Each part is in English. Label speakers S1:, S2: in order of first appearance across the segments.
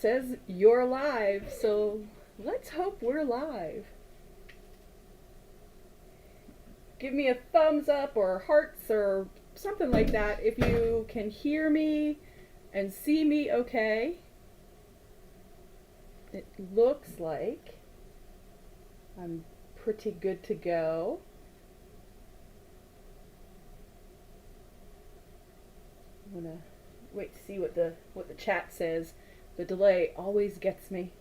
S1: says you're live, so let's hope we're live. Give me a thumbs up or hearts or something like that if you can hear me and see me okay. It looks like I'm pretty good to go. I'm gonna wait to see what the chat says. The delay always gets me.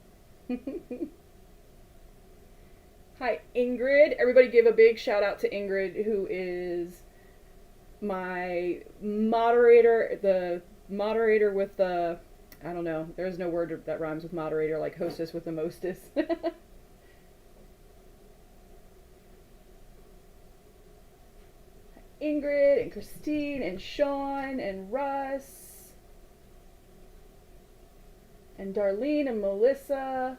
S1: Hi, Ingrid. Everybody give a big shout out to Ingrid, who is my moderator, the moderator with the, I don't know, there's no word that rhymes with moderator, like hostess with the mostess. Ingrid and Christine and Sean and Russ and Darlene and Melissa.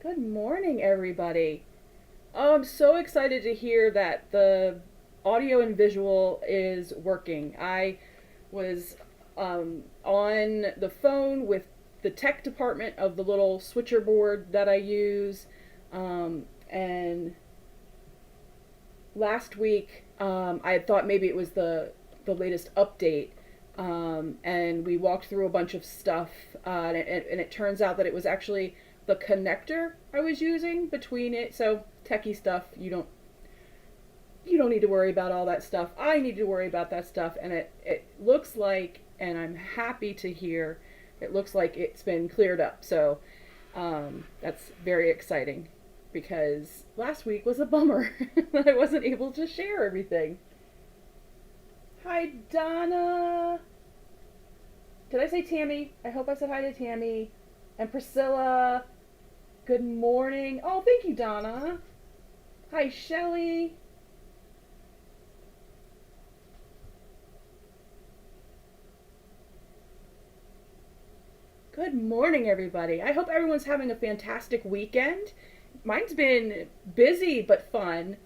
S1: Good morning, everybody. Oh, I'm so excited to hear that the audio and visual is working. I was on the phone with the tech department of the little switcher board that I use, and last week I had thought maybe it was the latest update, and we walked through a bunch of stuff, and it turns out that it was actually the connector I was using between it. So techie stuff, you don't need to worry about all that stuff. I need to worry about that stuff, and it looks like, and I'm happy to hear, it looks like it's been cleared up. So that's very exciting, because last week was a bummer that I wasn't able to share everything. Hi, Donna. Did I say Tammy? I hope I said hi to Tammy. And Priscilla. Good morning. Oh, thank you, Donna. Hi, Shelly. Good morning, everybody. I hope everyone's having a fantastic weekend. Mine's been busy but fun.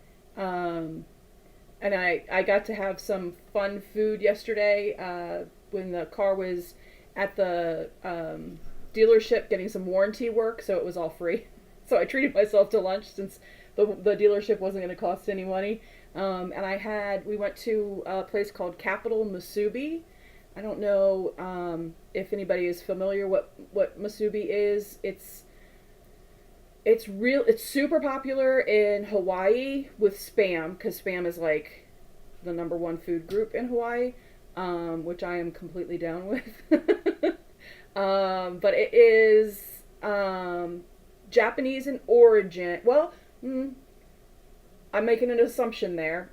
S1: And I got to have some fun food yesterday when the car was at the dealership getting some warranty work, so it was all free. So I treated myself to lunch since the dealership wasn't going to cost any money. And we went to a place called Capital Musubi. I don't know if anybody is familiar what musubi is. It's super popular in Hawaii with Spam, because Spam is like the #1 food group in Hawaii, which I am completely down with. But it is Japanese in origin. Well, I'm making an assumption there.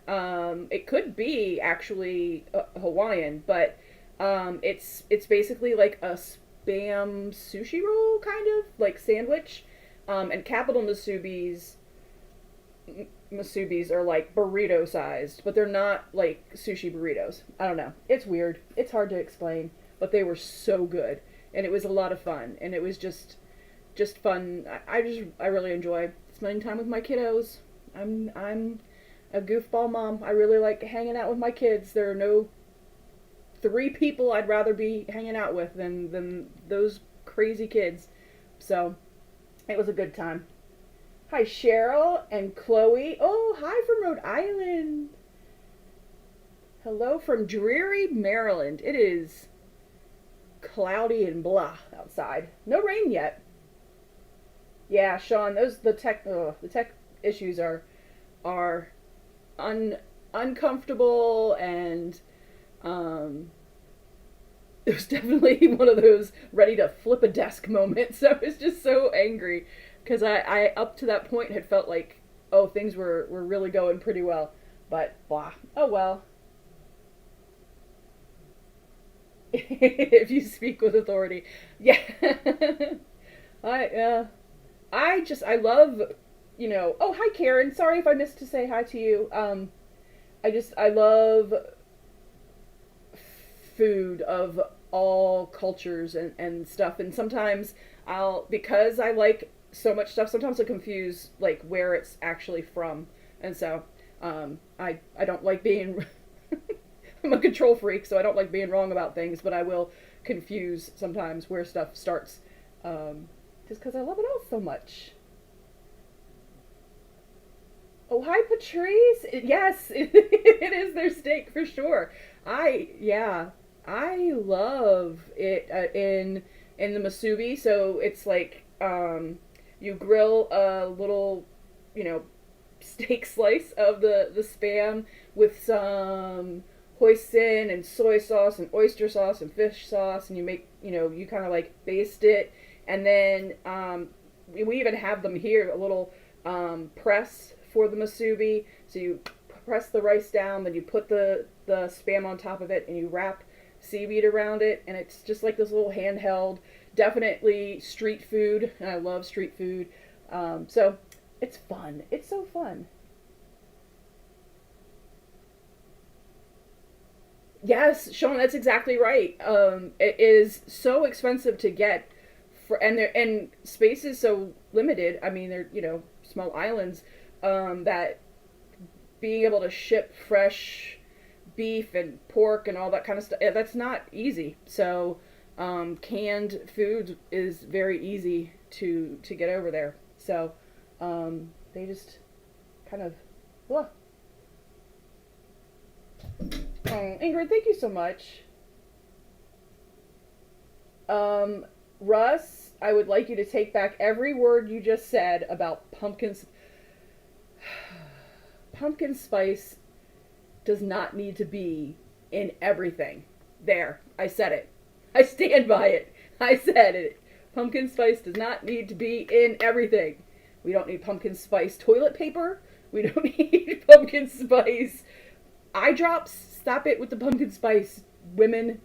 S1: It could be actually Hawaiian, but it's basically like a Spam sushi roll, kind of like sandwich. And Capital Musubis are like burrito sized, but they're not like sushi burritos. I don't know. It's weird. It's hard to explain, but they were so good, and it was a lot of fun, and it was just fun. I really enjoy spending time with my kiddos. I'm a goofball mom. I really like hanging out with my kids. There are no 3 people I'd rather be hanging out with than those crazy kids. So it was a good time. Hi, Cheryl and Chloe. Oh, hi from Rhode Island. Hello from dreary Maryland. It is cloudy and blah outside. No rain yet. Yeah, Sean, the tech issues are uncomfortable, and it was definitely one of those ready to flip a desk moments. I was just so angry, because I up to that point had felt like, oh, things were really going pretty well, but blah. Oh well. If you speak with authority. Yeah. I love, oh, hi, Karen. Sorry if I missed to say hi to you. I love food of all cultures and stuff. And sometimes because I like so much stuff, sometimes I confuse like where it's actually from. And so, I don't like being, I'm a control freak, so I don't like being wrong about things, but I will confuse sometimes where stuff starts, just because I love it all so much. Oh, hi, Patrice. Yes, it is their steak for sure. Yeah, I love it in the masubi. So it's like you grill a little, you know, steak slice of the spam with some hoisin and soy sauce and oyster sauce and fish sauce, and you make, you kind of like baste it, and then we even have them here, a little press for the masubi. So you press the rice down, then you put the spam on top of it, and you wrap seaweed around it, and it's just like this little handheld, definitely street food, and I love street food. So it's fun. It's so fun. Yes, Sean, that's exactly right. It is so expensive to get, and space is so limited. I mean, they're small islands, that being able to ship fresh beef and pork and all that kind of stuff, that's not easy. So canned food is very easy to get over there. So they just kind of, well, oh, Ingrid, thank you so much. Russ, I would like you to take back every word you just said about pumpkins. Pumpkin spice does not need to be in everything. There, I said it. I stand by it. I said it. Pumpkin spice does not need to be in everything. We don't need pumpkin spice toilet paper. We don't need pumpkin spice eye drops. Stop it with the pumpkin spice, women.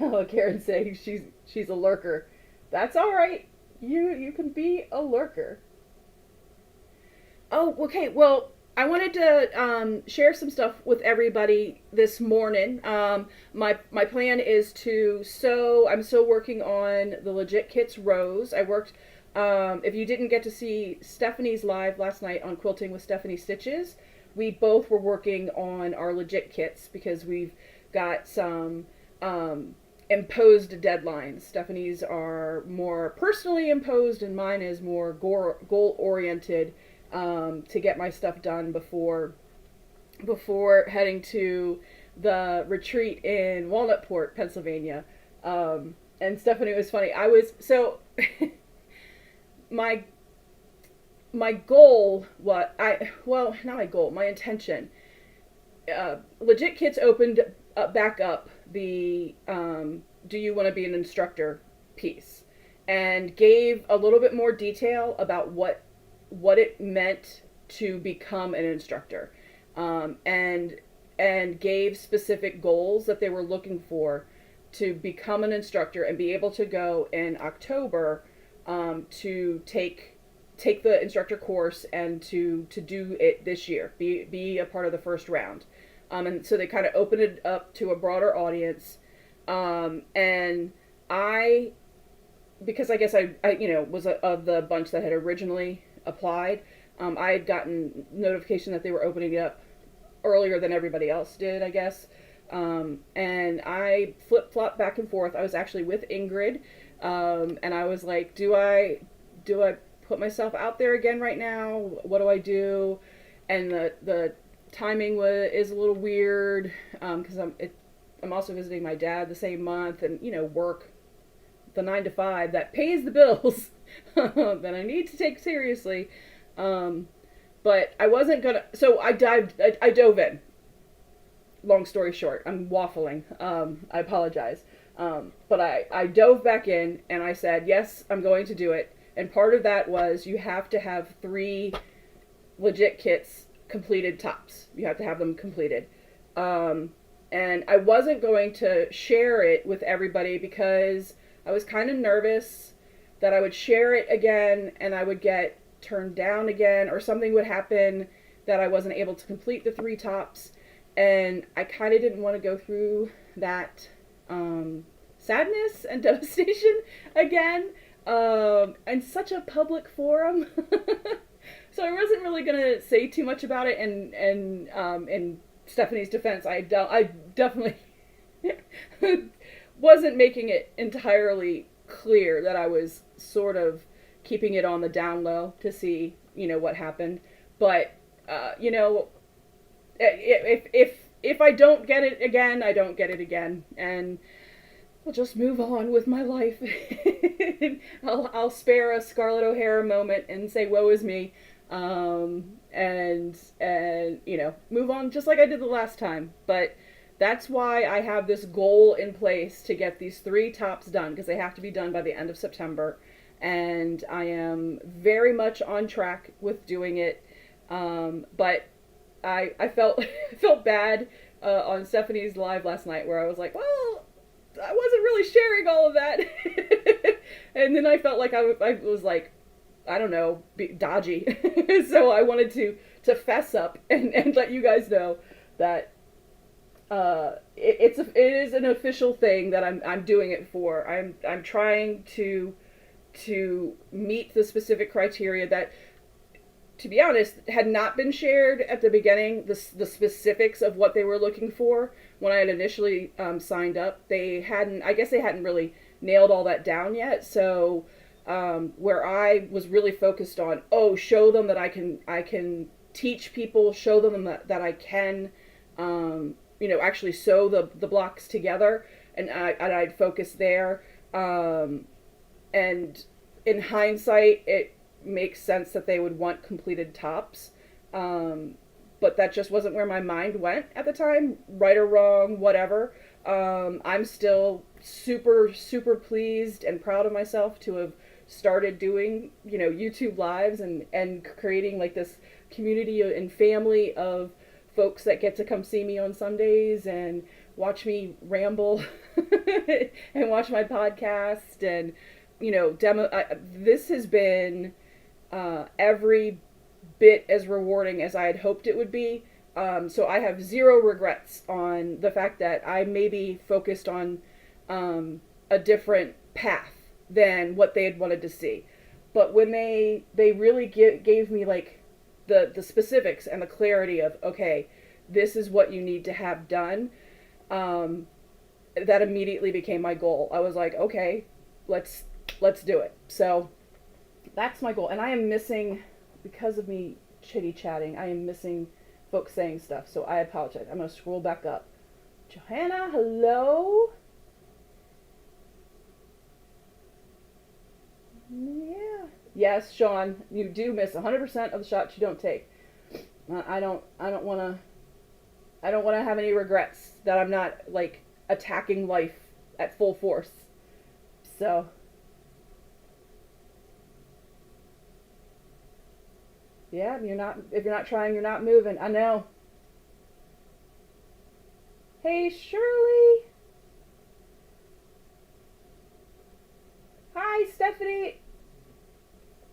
S1: Oh, Karen's saying she's a lurker. That's all right. You can be a lurker. Oh, okay. Well, I wanted to share some stuff with everybody this morning. My plan is to sew. I'm still working on the Legit Kits rows. I worked. If you didn't get to see Stephanie's live last night on Quilting with Stephanie Stitches, we both were working on our Legit Kits because we've got some imposed deadlines. Stephanie's are more personally imposed, and mine is more goal oriented, to get my stuff done before heading to the retreat in Walnutport, Pennsylvania. And Stephanie, was funny. I was so my my goal, what I well not my goal, my intention. Legit Kits opened back up the do you want to be an instructor piece, and gave a little bit more detail about what it meant to become an instructor, and gave specific goals that they were looking for to become an instructor and be able to go in October, to take the instructor course and to do it this year, be a part of the first round. And so they kind of opened it up to a broader audience. And because I guess I was of the bunch that had originally applied, I had gotten notification that they were opening it up earlier than everybody else did, I guess. And I flip-flopped back and forth. I was actually with Ingrid, and I was like, do I put myself out there again right now? What do I do? And the timing is a little weird, because I'm also visiting my dad the same month, and work the 9 to 5 that pays the bills that I need to take seriously. But I wasn't gonna. So I dove in. Long story short, I'm waffling. I apologize. But I dove back in and I said, yes, I'm going to do it. And part of that was you have to have 3 Legit Kits completed tops. You have to have them completed. And I wasn't going to share it with everybody because I was kind of nervous that I would share it again and I would get turned down again, or something would happen that I wasn't able to complete the 3 tops. And I kind of didn't want to go through that sadness and devastation again, in such a public forum. So I wasn't really gonna say too much about it. And in Stephanie's defense, I definitely wasn't making it entirely clear that I was sort of keeping it on the down low to see, what happened. But if I don't get it again, I don't get it again, and I'll just move on with my life. I'll spare a Scarlett O'Hara moment and say, "Woe is me," and move on just like I did the last time. But that's why I have this goal in place to get these 3 tops done, because they have to be done by the end of September, and I am very much on track with doing it. But I felt I felt bad on Stephanie's live last night, where I was like, well, I wasn't really sharing all of that. And then I felt like I was like, I don't know, dodgy. So I wanted to fess up and let you guys know that it is an official thing that I'm doing it for. I'm trying to meet the specific criteria that, to be honest, had not been shared at the beginning. The specifics of what they were looking for when I had initially signed up, I guess they hadn't really nailed all that down yet. So where I was really focused on, show them that I can teach people, show them that I can, actually sew the blocks together, and I'd focus there. And in hindsight, it makes sense that they would want completed tops. But that just wasn't where my mind went at the time, right or wrong, whatever. I'm still super, super pleased and proud of myself to have started doing, YouTube lives and creating like this community and family of folks that get to come see me on Sundays and watch me ramble and watch my podcast and, demo. This has been every bit as rewarding as I had hoped it would be. So I have zero regrets on the fact that I maybe focused on a different path than what they had wanted to see. But when they really gave me like the specifics and the clarity of, okay, this is what you need to have done, that immediately became my goal. I was like, okay, let's do it. So that's my goal. And I am missing, because of me chitty chatting, I am missing folks saying stuff. So I apologize. I'm going to scroll back up. Johanna, hello. Yeah. Yes, Sean, you do miss 100% of the shots you don't take. I don't want to have any regrets that I'm not like attacking life at full force. So yeah, if you're not trying, you're not moving. I know. Hey, Shirley. Hi, Stephanie.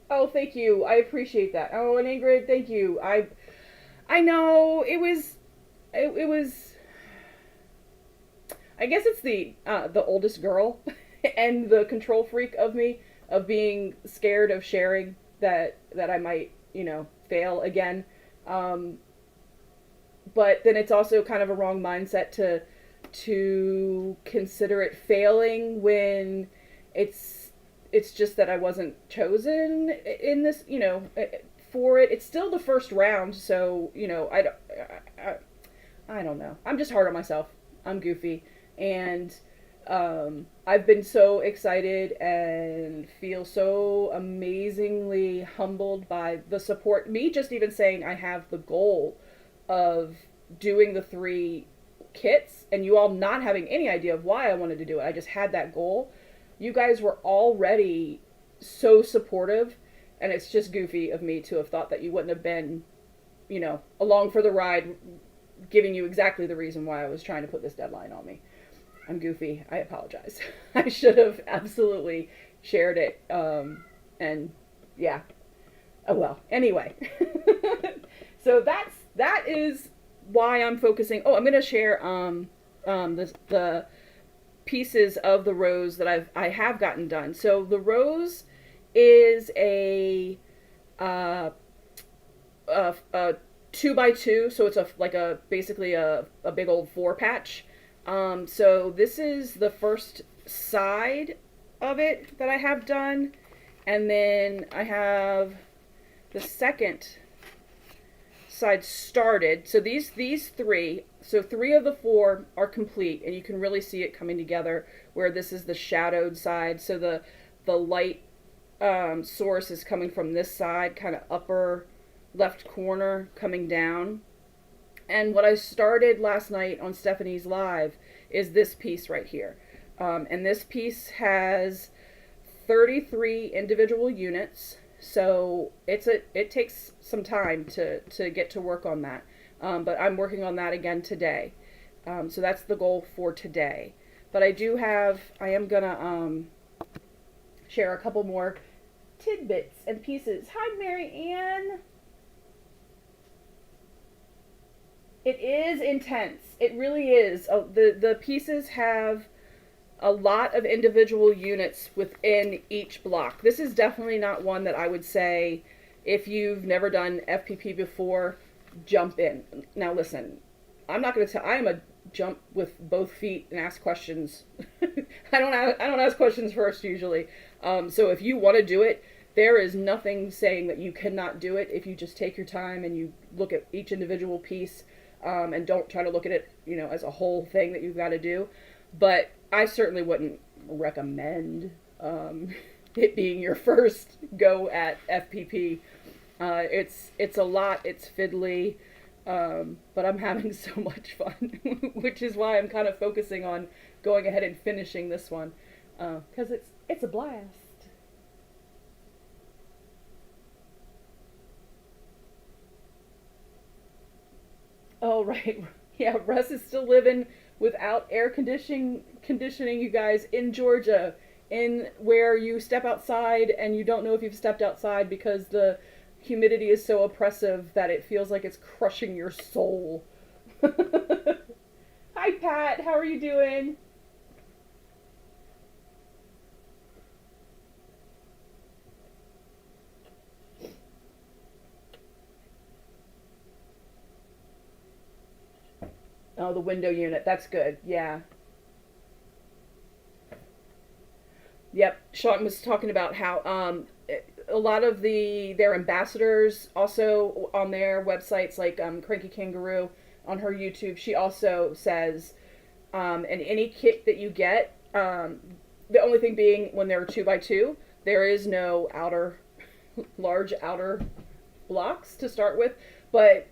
S1: Oh, thank you. I appreciate that. Oh, and Ingrid, thank you. I know it was I guess it's the oldest girl and the control freak of me, of being scared of sharing that I might, fail again. But then it's also kind of a wrong mindset to consider it failing when it's just that I wasn't chosen in this, for it. It's still the first round, so, I don't know. I'm just hard on myself. I'm goofy. And I've been so excited and feel so amazingly humbled by the support. Me just even saying I have the goal of doing the 3 kits, and you all not having any idea of why I wanted to do it. I just had that goal. You guys were already so supportive, and it's just goofy of me to have thought that you wouldn't have been, along for the ride, giving you exactly the reason why I was trying to put this deadline on me. I'm goofy. I apologize. I should have absolutely shared it. And yeah. Oh well. Anyway. So that is why I'm focusing. Oh, I'm gonna share the pieces of the rose that I have gotten done. So the rose is a a 2x2, so it's a like a basically a big old four patch. So this is the first side of it that I have done, and then I have the second side started. So these three, so three of the four are complete, and you can really see it coming together. Where this is the shadowed side, so the light source is coming from this side, kind of upper left corner, coming down. And what I started last night on Stephanie's live is this piece right here, and this piece has 33 individual units. So it takes some time to get to work on that. But I'm working on that again today. So that's the goal for today. But I am gonna share a couple more tidbits and pieces. Hi, Mary Ann. It is intense. It really is. The pieces have a lot of individual units within each block. This is definitely not one that I would say, if you've never done FPP before, jump in. Now listen, I'm not going to tell, I am a jump with both feet and ask questions. I don't ask questions first usually. So if you want to do it, there is nothing saying that you cannot do it if you just take your time and you look at each individual piece, and don't try to look at it, as a whole thing that you've got to do. But I certainly wouldn't recommend it being your first go at FPP. It's a lot, it's fiddly, but I'm having so much fun, which is why I'm kind of focusing on going ahead and finishing this one, because it's a blast. Oh, right. Yeah, Russ is still living without air conditioning, you guys, in Georgia, in where you step outside and you don't know if you've stepped outside because the humidity is so oppressive that it feels like it's crushing your soul. Hi, Pat. How are you doing? Oh, the window unit. That's good. Yeah. Yep. Sean was talking about how a lot of their ambassadors also on their websites, like Cranky Kangaroo on her YouTube, she also says, in any kit that you get, the only thing being when they're 2x2, there is no large outer blocks to start with. But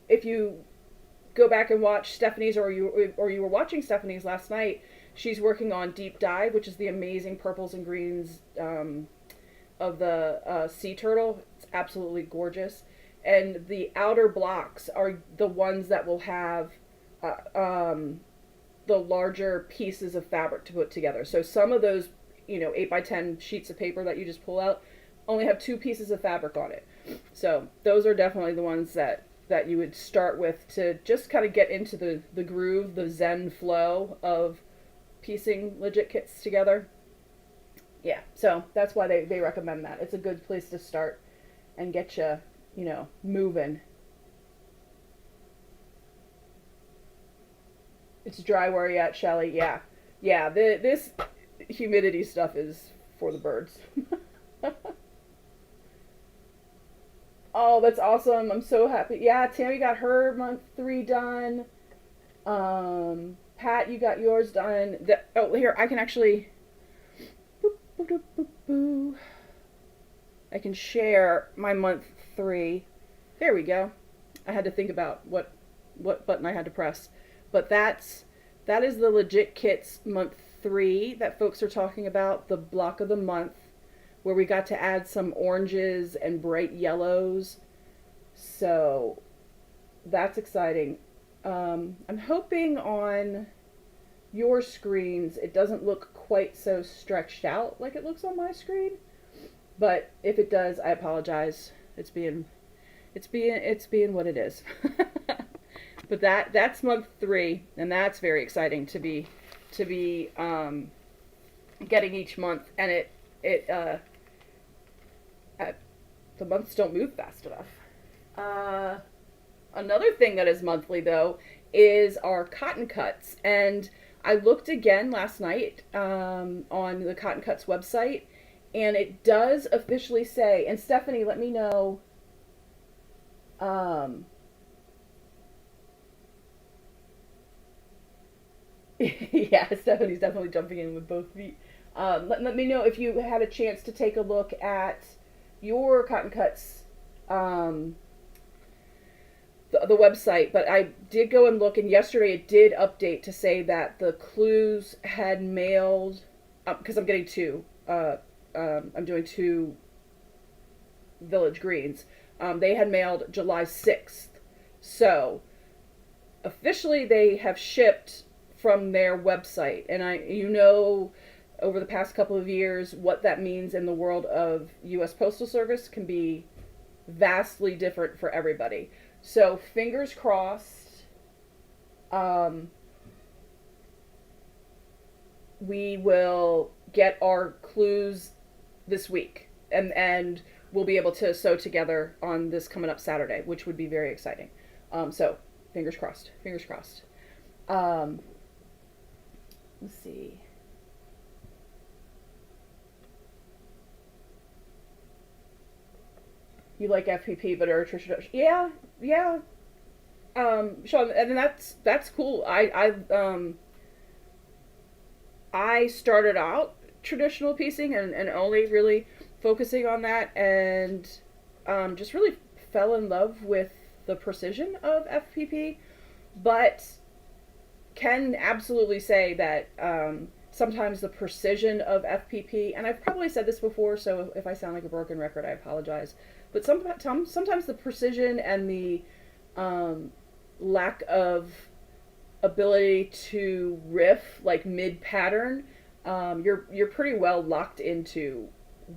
S1: if you go back and watch Stephanie's, or you were watching Stephanie's last night, she's working on Deep Dive, which is the amazing purples and greens of the sea turtle. It's absolutely gorgeous. And the outer blocks are the ones that will have the larger pieces of fabric to put together. So some of those, 8x10 sheets of paper that you just pull out only have 2 pieces of fabric on it. So those are definitely the ones that you would start with to just kind of get into the groove, the zen flow of piecing legit kits together. Yeah, so that's why they recommend that. It's a good place to start and get you, moving. It's dry where you at, Shelly. Yeah. Yeah, this humidity stuff is for the birds. Oh, that's awesome. I'm so happy. Yeah, Tammy got her month 3 done. Pat, you got yours done. Here, I can actually... Boop, boop, boop, boop, boop. I can share my month 3. There we go. I had to think about what button I had to press. But that is the Legit Kits month 3 that folks are talking about, the block of the month, where we got to add some oranges and bright yellows. So that's exciting. I'm hoping on your screens it doesn't look quite so stretched out like it looks on my screen. But if it does, I apologize. It's being what it is. But that's month 3, and that's very exciting to be getting each month, and the months don't move fast enough. Uh, Another thing that is monthly, though, is our cotton cuts. And I looked again last night on the Cotton Cuts website, and it does officially say, and Stephanie, let me know. Um, yeah, Stephanie's definitely jumping in with both feet. Let me know if you had a chance to take a look at your Cotton Cuts um, the website, but I did go and look, and yesterday it did update to say that the clues had mailed, because I'm getting two. I'm doing two Village Greens. They had mailed July 6th. So officially they have shipped from their website, and over the past couple of years what that means in the world of US Postal Service can be vastly different for everybody. So fingers crossed, um, we will get our clues this week, and we'll be able to sew together on this coming up Saturday, which would be very exciting. So fingers crossed. Fingers crossed. Um, let's see. You like FPP, but are traditional? Yeah, yeah. Sean, and that's cool. I started out traditional piecing and only really focusing on that, and just really fell in love with the precision of FPP, but can absolutely say that sometimes the precision of FPP, and I've probably said this before, so if I sound like a broken record, I apologize. But sometimes the precision and the lack of ability to riff like mid pattern, you're pretty well locked into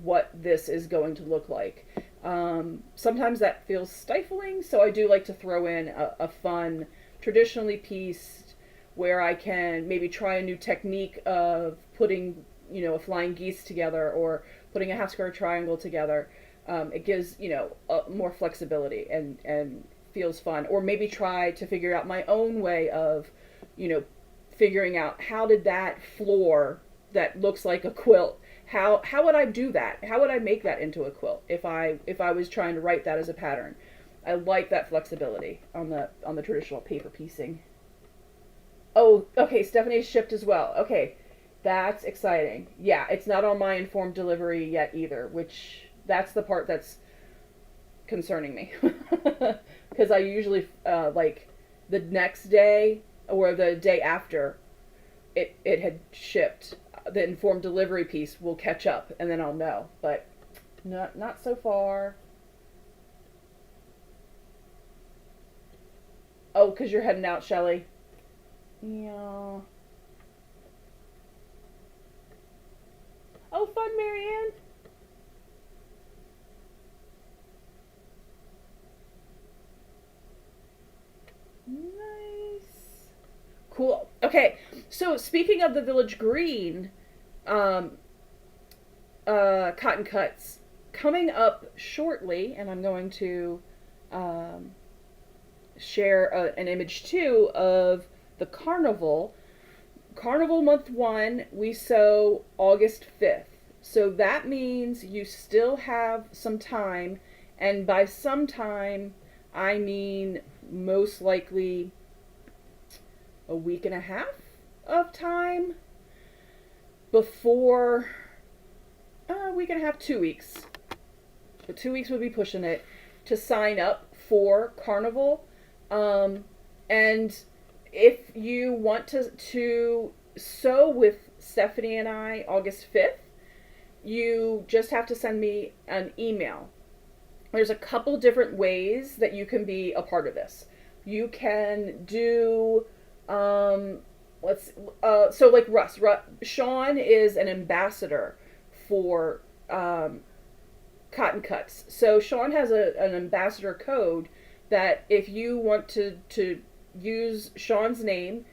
S1: what this is going to look like. Sometimes that feels stifling, so I do like to throw in a fun, traditionally pieced, where I can maybe try a new technique of putting, a flying geese together or putting a half square triangle together. It gives, more flexibility and feels fun. Or maybe try to figure out my own way of, figuring out how did that floor that looks like a quilt, how would I do that? How would I make that into a quilt if I was trying to write that as a pattern? I like that flexibility on the traditional paper piecing. Oh, okay, Stephanie's shipped as well. Okay, that's exciting. Yeah, it's not on my informed delivery yet either, which that's the part that's concerning me. Because I usually, like, the next day or the day after it had shipped, the informed delivery piece will catch up, and then I'll know. But not so far. Oh, because you're heading out, Shelly. Yeah. Oh, fun, Marianne. Nice. Cool. Okay, so speaking of the Village Green, um, cotton cuts coming up shortly, and I'm going to um, share an image too of the carnival. Carnival month 1, we sew August 5th. So that means you still have some time, and by some time, I mean most likely a week and a half of time before a week and a half, 2 weeks. But 2 weeks would be pushing it to sign up for Carnival. And if you want to sew with Stephanie and I August 5th, you just have to send me an email. There's a couple different ways that you can be a part of this. You can do, so like Sean is an ambassador for Cotton Cuts. So Sean has an ambassador code that if you want to use Sean's name,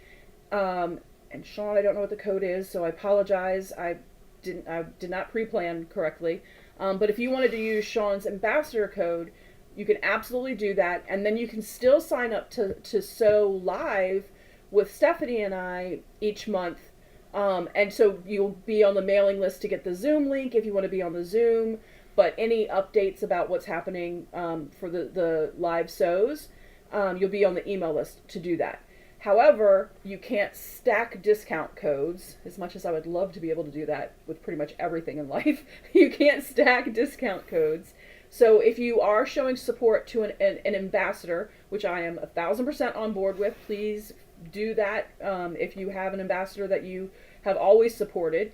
S1: and Sean, I don't know what the code is, so I apologize. I did not pre-plan correctly. But if you wanted to use Sean's ambassador code, You can absolutely do that, and then you can still sign up to sew live with Stephanie and I each month. And so you'll be on the mailing list to get the Zoom link if you want to be on the Zoom. But any updates about what's happening for the live sews, you'll be on the email list to do that. However, you can't stack discount codes, as much as I would love to be able to do that with pretty much everything in life. You can't stack discount codes. So if you are showing support to an ambassador, which I am 1,000% on board with, please do that. If you have an ambassador that you have always supported,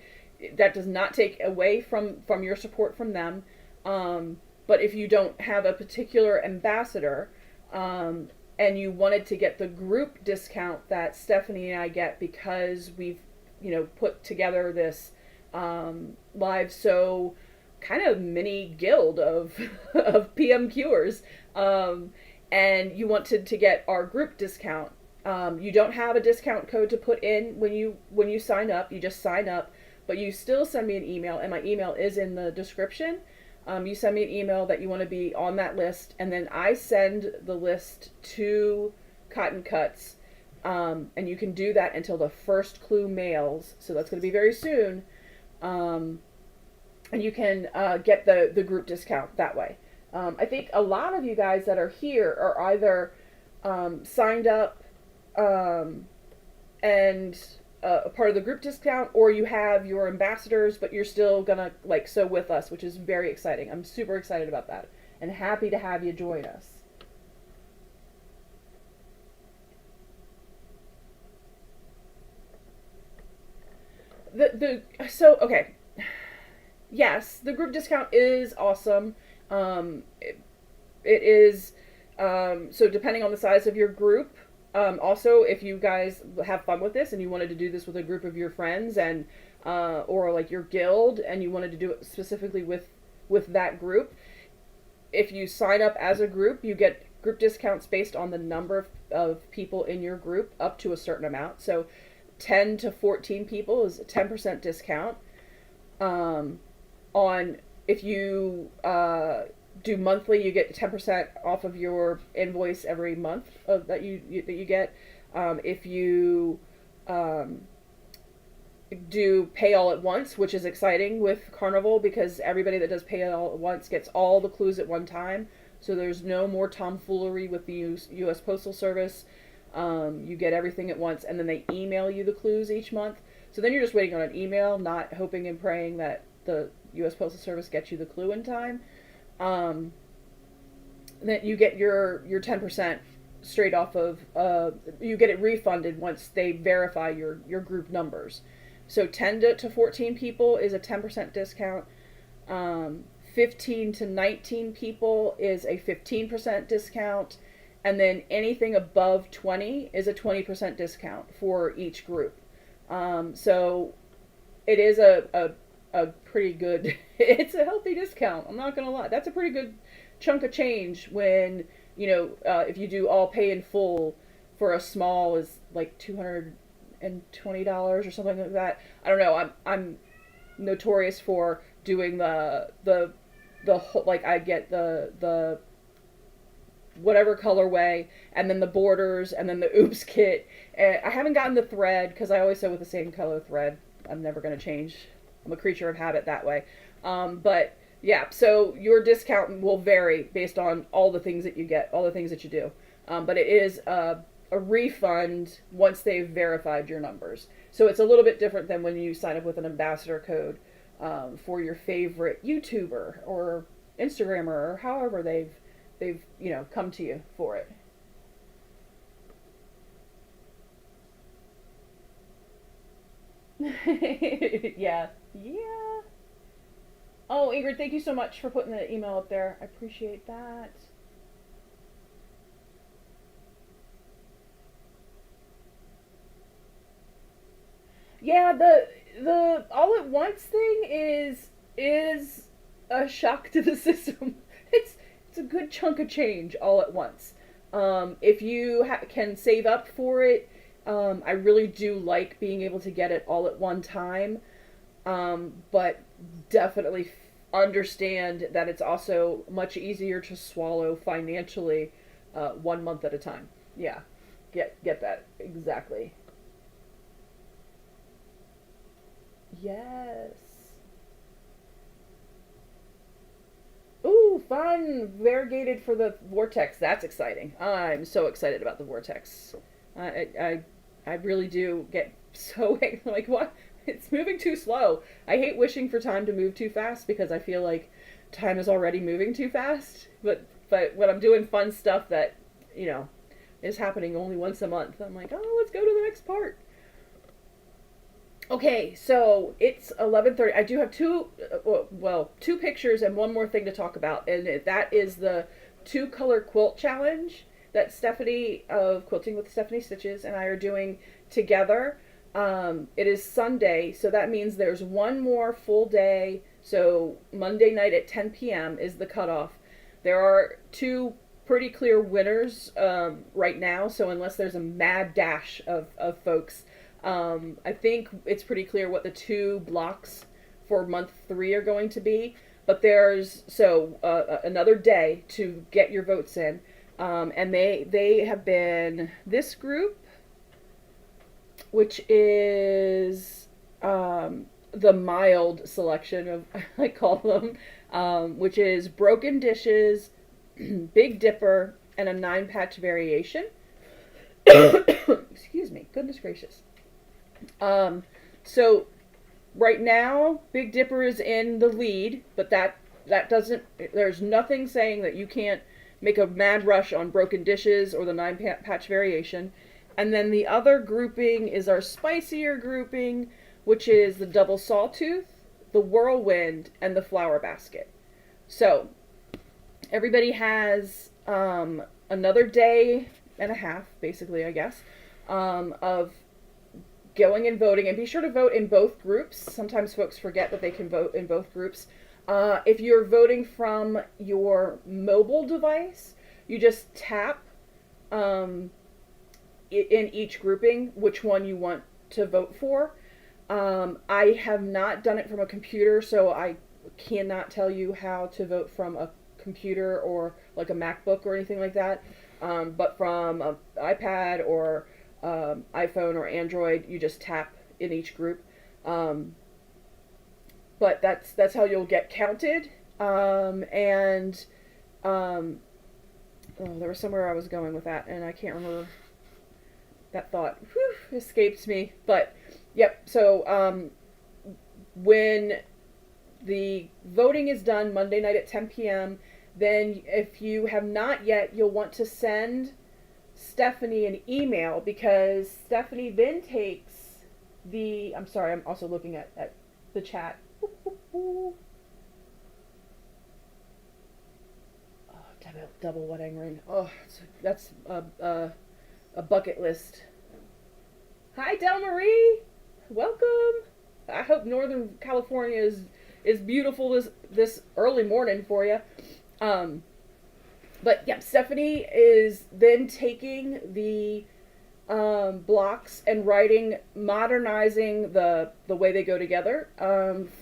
S1: that does not take away from your support from them. But if you don't have a particular ambassador, and you wanted to get the group discount that Stephanie and I get because we've, put together this live sew kind of mini guild of of PMQers, and you wanted to get our group discount. You don't have a discount code to put in when you sign up. You just sign up, but you still send me an email, and my email is in the description. You send me an email that you want to be on that list, and then I send the list to Cotton Cuts, and you can do that until the first clue mails, so that's going to be very soon, and you can get the group discount that way. I think a lot of you guys that are here are either signed up and a part of the group discount, or you have your ambassadors, but you're still gonna sew with us, which is very exciting. I'm super excited about that and happy to have you join us. Okay, yes, the group discount is awesome. It is so depending on the size of your group. Also, if you guys have fun with this and you wanted to do this with a group of your friends and or your guild, and you wanted to do it specifically with that group, if you sign up as a group, you get group discounts based on the number of people in your group up to a certain amount. So 10 to 14 people is a 10% discount. On if you do monthly, you get 10% off of your invoice every month that you get. If you do pay all at once, which is exciting with Carnival, because everybody that does pay all at once gets all the clues at one time. So there's no more tomfoolery with the U.S. Postal Service. You get everything at once, and then they email you the clues each month. So then you're just waiting on an email, not hoping and praying that the U.S. Postal Service gets you the clue in time. That you get your 10% straight off of, you get it refunded once they verify your group numbers. So 10 to 14 people is a 10% discount. 15 to 19 people is a 15% discount. And then anything above 20 is a 20% discount for each group. So it is a pretty good, it's a healthy discount. I'm not going to lie. That's a pretty good chunk of change when, if you do all pay in full for a small is like $220 or something like that. I don't know. I'm notorious for doing the whole, I get the whatever colorway, and then the borders, and then the oops kit. And I haven't gotten the thread because I always sew with the same color thread. I'm never going to change. I'm a creature of habit that way. But yeah, so your discount will vary based on all the things that you get, all the things that you do. But it is a refund once they've verified your numbers. So it's a little bit different than when you sign up with an ambassador code for your favorite YouTuber or Instagrammer, or however they've come to you for it. Yeah. Oh, Ingrid, thank you so much for putting the email up there. I appreciate that. Yeah, the all at once thing is a shock to the system. It's a good chunk of change all at once. If you can save up for it, I really do like being able to get it all at one time. But definitely understand that it's also much easier to swallow financially 1 month at a time. Yeah, get that exactly. Yes. Ooh, fun! Variegated for the vortex. That's exciting. I'm so excited about the vortex. I really do get so like what? It's moving too slow. I hate wishing for time to move too fast because I feel like time is already moving too fast. But when I'm doing fun stuff that you know is happening only once a month, I'm like, oh, let's go to the next part. Okay, so it's 11:30. I do have two pictures and one more thing to talk about, and that is the two color quilt challenge that Stephanie of Quilting with Stephanie Stitches and I are doing together. It is Sunday, so that means there's one more full day. So Monday night at 10 p.m. is the cutoff. There are two pretty clear winners right now, so unless there's a mad dash of folks, I think it's pretty clear what the two blocks for month 3 are going to be. But there's another day to get your votes in, and they have been this group, which is the mild selection of I call them, which is Broken Dishes, Big Dipper, and a 9-patch variation. Excuse me, goodness gracious. So right now, Big Dipper is in the lead, but that doesn't. There's nothing saying that you can't make a mad rush on Broken Dishes or the 9-patch variation. And then the other grouping is our spicier grouping, which is the Double Sawtooth, the Whirlwind, and the Flower Basket. So everybody has another day and a half, basically, I guess, of going and voting. And be sure to vote in both groups. Sometimes folks forget that they can vote in both groups. If you're voting from your mobile device, you just tap in each grouping which one you want to vote for. I have not done it from a computer, so I cannot tell you how to vote from a computer or like a MacBook or anything like that. But from an iPad or iPhone or Android, you just tap in each group. But that's how you'll get counted. There was somewhere I was going with that, and I can't remember. That thought escaped me. But yep. So when the voting is done Monday night at 10 p.m., then if you have not yet, you'll want to send Stephanie an email, because Stephanie then takes the. I'm sorry. I'm also looking at the chat. Oh, double wedding ring. Oh, that's a bucket list. Hi, Del Marie. Welcome. I hope Northern California is beautiful this early morning for you. But yeah, Stephanie is then taking the blocks and modernizing the way they go together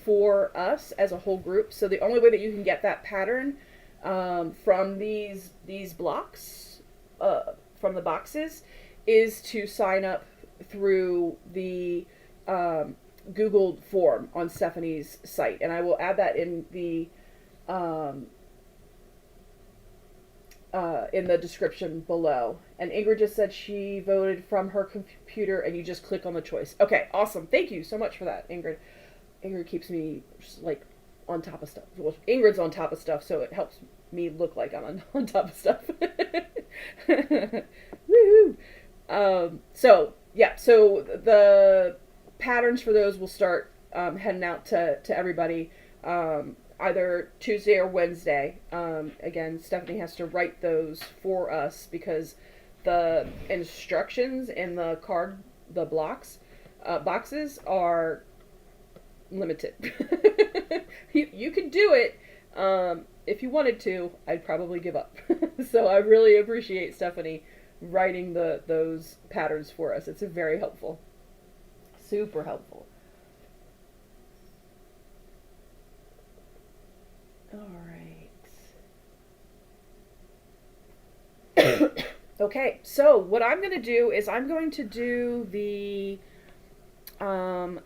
S1: for us as a whole group. So the only way that you can get that pattern from these blocks from the boxes is to sign up through the Google form on Stephanie's site, and I will add that in the description below. And Ingrid just said she voted from her computer, and you just click on the choice. Okay, awesome. Thank you so much for that, Ingrid. Ingrid keeps me like on top of stuff. Well, Ingrid's on top of stuff, so it helps me look like I'm on top of stuff. Woohoo! So the patterns for those will start heading out to everybody either Tuesday or Wednesday. Again, Stephanie has to write those for us because the instructions in the boxes are limited. You could do it if you wanted to. I'd probably give up. So I really appreciate Stephanie writing those patterns for us. It's very helpful. Super helpful. Okay, so what I'm going to do is I'm going to do the um,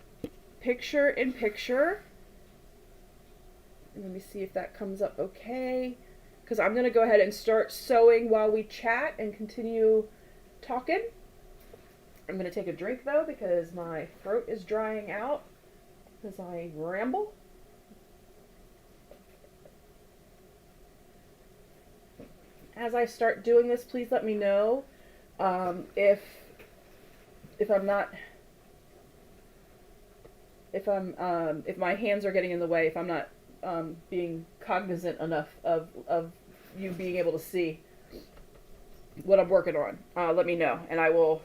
S1: picture in picture. Let me see if that comes up okay. Because I'm going to go ahead and start sewing while we chat and continue talking. I'm going to take a drink though because my throat is drying out as I ramble. As I start doing this, please let me know if I'm not if my hands are getting in the way, if I'm not being cognizant enough of you being able to see what I'm working on. Let me know, and I will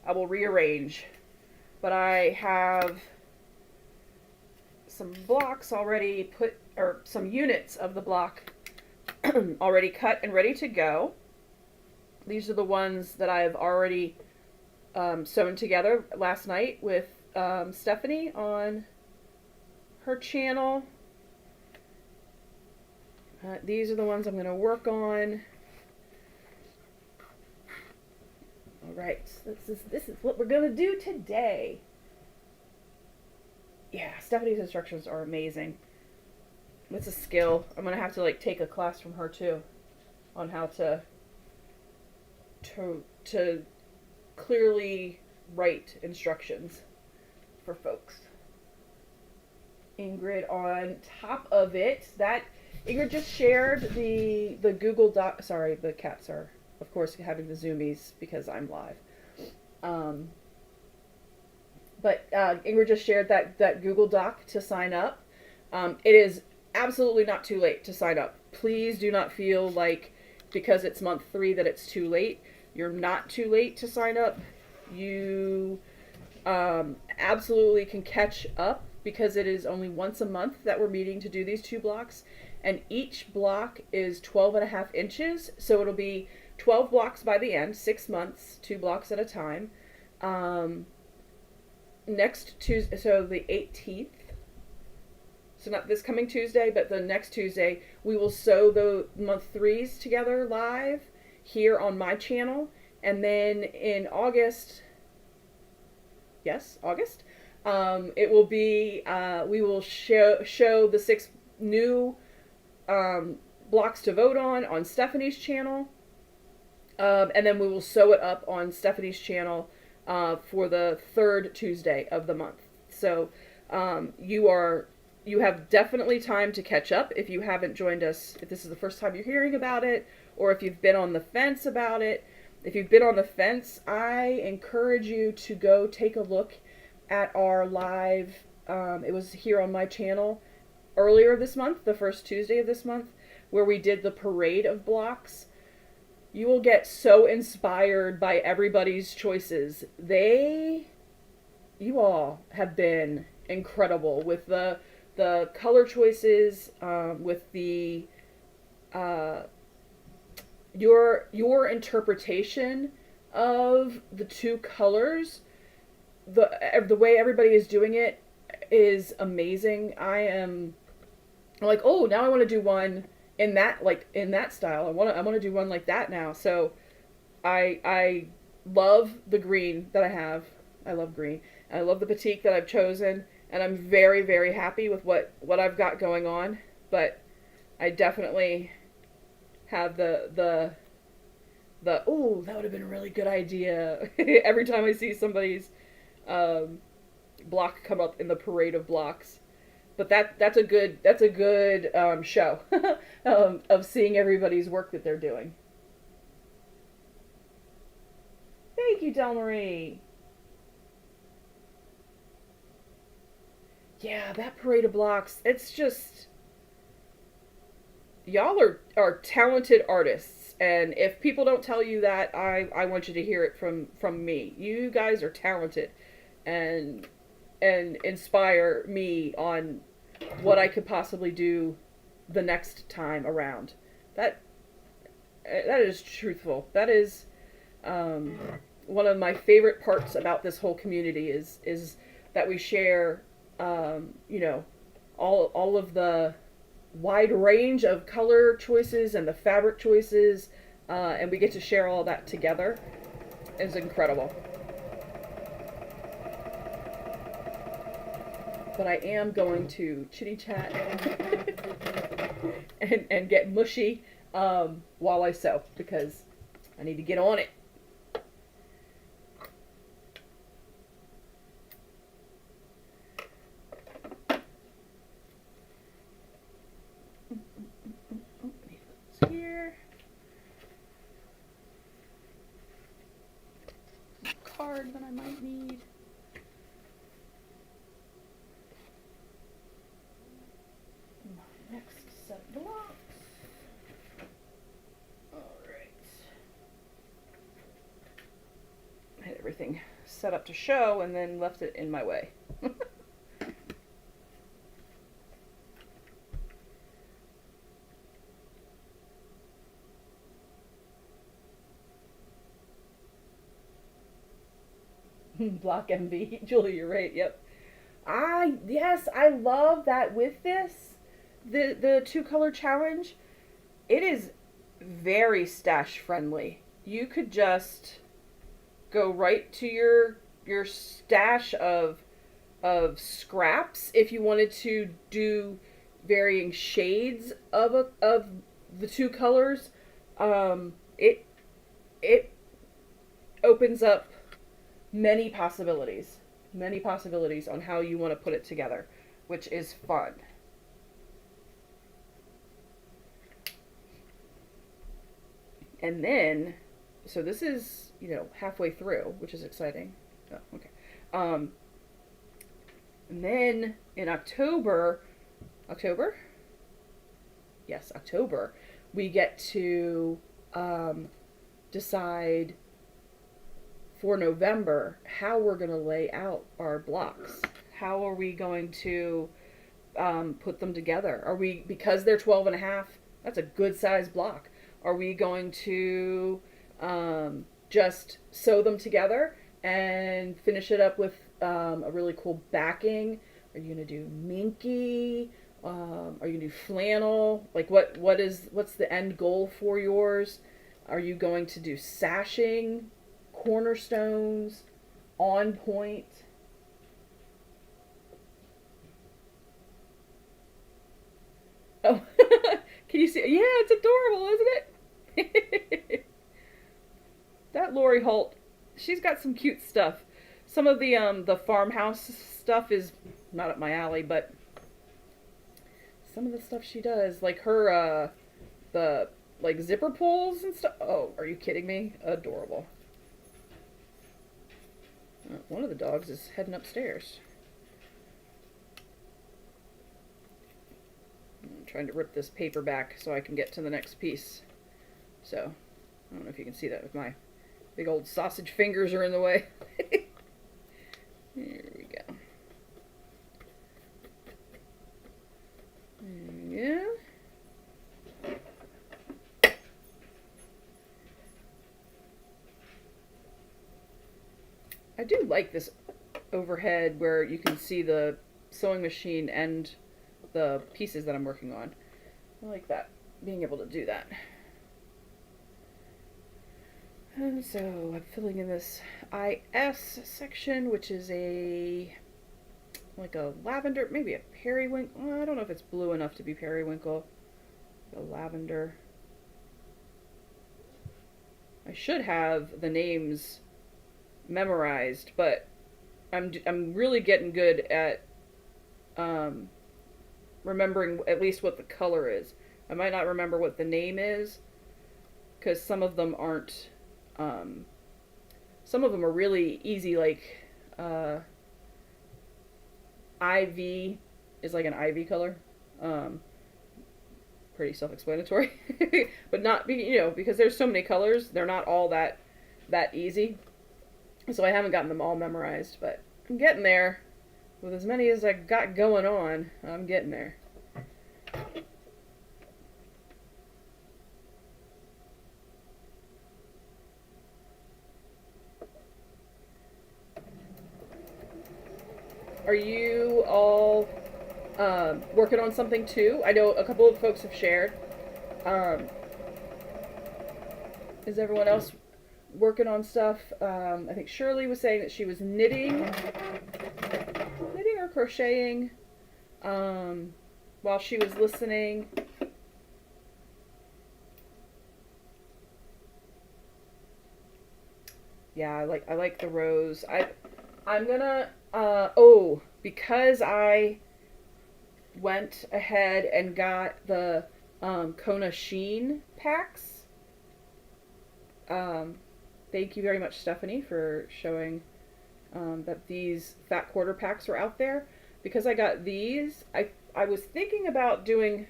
S1: rearrange. But I have some blocks already put, or some units of the block already cut and ready to go. These are the ones that I've already sewn together last night with Stephanie on her channel. These are the ones I'm going to work on. All right, so this is what we're going to do today. Yeah, Stephanie's instructions are amazing. It's a skill. I'm going to have to like take a class from her too on how to clearly write instructions for folks. Ingrid on top of it. That Ingrid just shared the Google Doc. Sorry, the cats are of course having the zoomies because I'm live. But Ingrid just shared that Google Doc to sign up. It is absolutely not too late to sign up. Please do not feel like because it's month 3 that it's too late. You're not too late to sign up. You absolutely can catch up because it is only once a month that we're meeting to do these 2 blocks. And each block is 12.5 inches. So it'll be 12 blocks by the end, 6 months, 2 blocks at a time. Next Tuesday, so the 18th, so not this coming Tuesday, but the next Tuesday, we will sew the month 3s together live here on my channel. And then in August, yes, August, it will be, we will show the 6 new blocks to vote on Stephanie's channel. And then we will sew it up on Stephanie's channel for the 3rd Tuesday of the month. So you have definitely time to catch up if you haven't joined us, if this is the first time you're hearing about it, or if you've been on the fence about it. If you've been on the fence, I encourage you to go take a look at our live, it was here on my channel earlier this month, the first Tuesday of this month, where we did the parade of blocks. You will get so inspired by everybody's choices. You all have been incredible with the color choices, with the your interpretation of the 2 colors. The way everybody is doing it is amazing. I am like, oh, now I want to do one in that style. I want to do one like that now. So I love the green that I have. I love green. I love the batik that I've chosen, and I'm very, very happy with what I've got going on. But I definitely have the oh, that would have been a really good idea. Every time I see somebody's block come up in the parade of blocks. But that's a good show of seeing everybody's work that they're doing. Thank you, Del Marie. Yeah, that parade of blocks. It's just, y'all are talented artists, and if people don't tell you that, I want you to hear it from me. You guys are talented, and inspire me on what I could possibly do the next time around. That is truthful. That is one of my favorite parts about this whole community is that we share all of the wide range of color choices and the fabric choices and we get to share all that together. It's incredible. But I am going to chitty chat and get mushy while I sew, because I need to get on it. Here. Card that I might need. Next set of blocks. Alright. I had everything set up to show and then left it in my way. Block MV. Julie, you're right. Yep. Yes, I love that with this. The two color challenge, it is very stash friendly. You could just go right to your stash of scraps if you wanted to do varying shades of the two colors. It opens up many possibilities on how you want to put it together, which is fun. And then, so this is, halfway through, which is exciting. Oh, okay. And then in October, we get to decide for November how we're going to lay out our blocks. How are we going to put them together? Are we, because they're 12 and a half, that's a good size block. Are we going to just sew them together and finish it up with a really cool backing? Are you going to do minky? Are you going to do flannel? Like what's the end goal for yours? Are you going to do sashing, cornerstones, on point? Oh, can you see? Yeah, it's adorable, isn't it? That Lori Holt, she's got some cute stuff. Some of the farmhouse stuff is not up my alley, but some of the stuff she does, like her the like zipper pulls and stuff. Oh, are you kidding me? Adorable. One of the dogs is heading upstairs. I'm trying to rip this paper back so I can get to the next piece. So, I don't know if you can see that with my big old sausage fingers are in the way. Here we go. There we go. I do like this overhead where you can see the sewing machine and the pieces that I'm working on. I like that, being able to do that. And so I'm filling in this IS section, which is like a lavender, maybe a periwinkle. Well, I don't know if it's blue enough to be periwinkle. A lavender. I should have the names memorized, but I'm really getting good at remembering at least what the color is. I might not remember what the name is, because some of them aren't. Some of them are really easy, like IV is like an ivy color. Pretty self-explanatory, but not, because there's so many colors, they're not all that easy. So I haven't gotten them all memorized, but I'm getting there. With as many as I got going on, I'm getting there. Are you all working on something too? I know a couple of folks have shared. Is everyone else working on stuff? I think Shirley was saying that she was knitting or crocheting while she was listening. Yeah, I like the rose. I'm gonna because I went ahead and got the Kona Sheen packs. Thank you very much, Stephanie, for showing that these fat quarter packs are out there. Because I got these, I was thinking about doing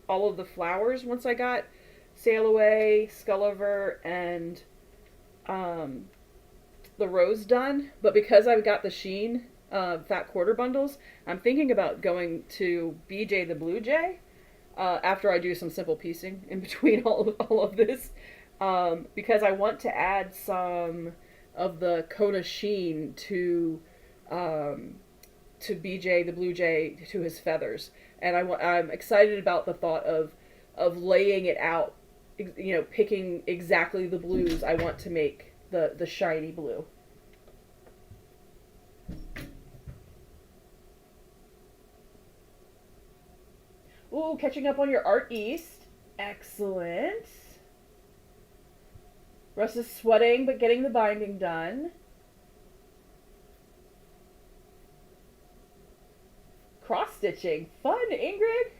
S1: all of the flowers once I got Sail Away, Skulliver, and the rose done. But because I've got the Sheen fat quarter bundles, I'm thinking about going to BJ the Blue Jay after I do some simple piecing in between all of this. Because I want to add some of the Kona Sheen to BJ the Blue Jay, to his feathers, and I'm excited about the thought of laying it out, picking exactly the blues I want to make the shiny blue. Ooh, catching up on your Art East. Excellent. Russ is sweating, but getting the binding done. Cross-stitching. Fun, Ingrid.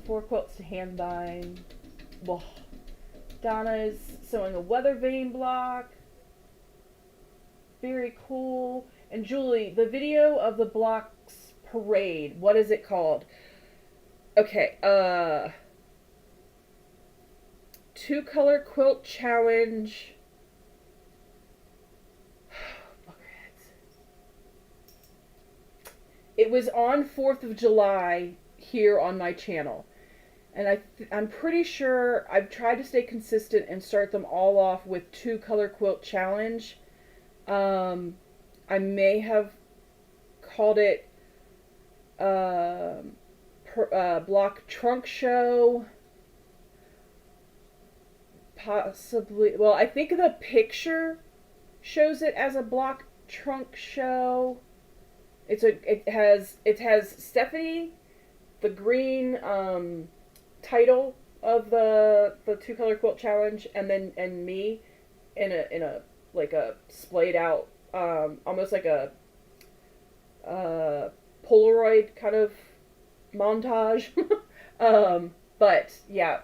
S1: 4 quilts to hand bind. Whoa. Donna is sewing a weather vane block. Very cool. And Julie, the video of the blocks parade, what is it called? Okay, 2-color quilt challenge. It was on 4th of July here on my channel. And I'm pretty sure I've tried to stay consistent and start them all off with 2-color quilt challenge. I may have called it block trunk show. Possibly. Well, I think the picture shows it as a block trunk show. It has Stephanie, the green title of the 2-color quilt challenge, and me in a like a splayed out almost like a Polaroid kind of montage. But yeah,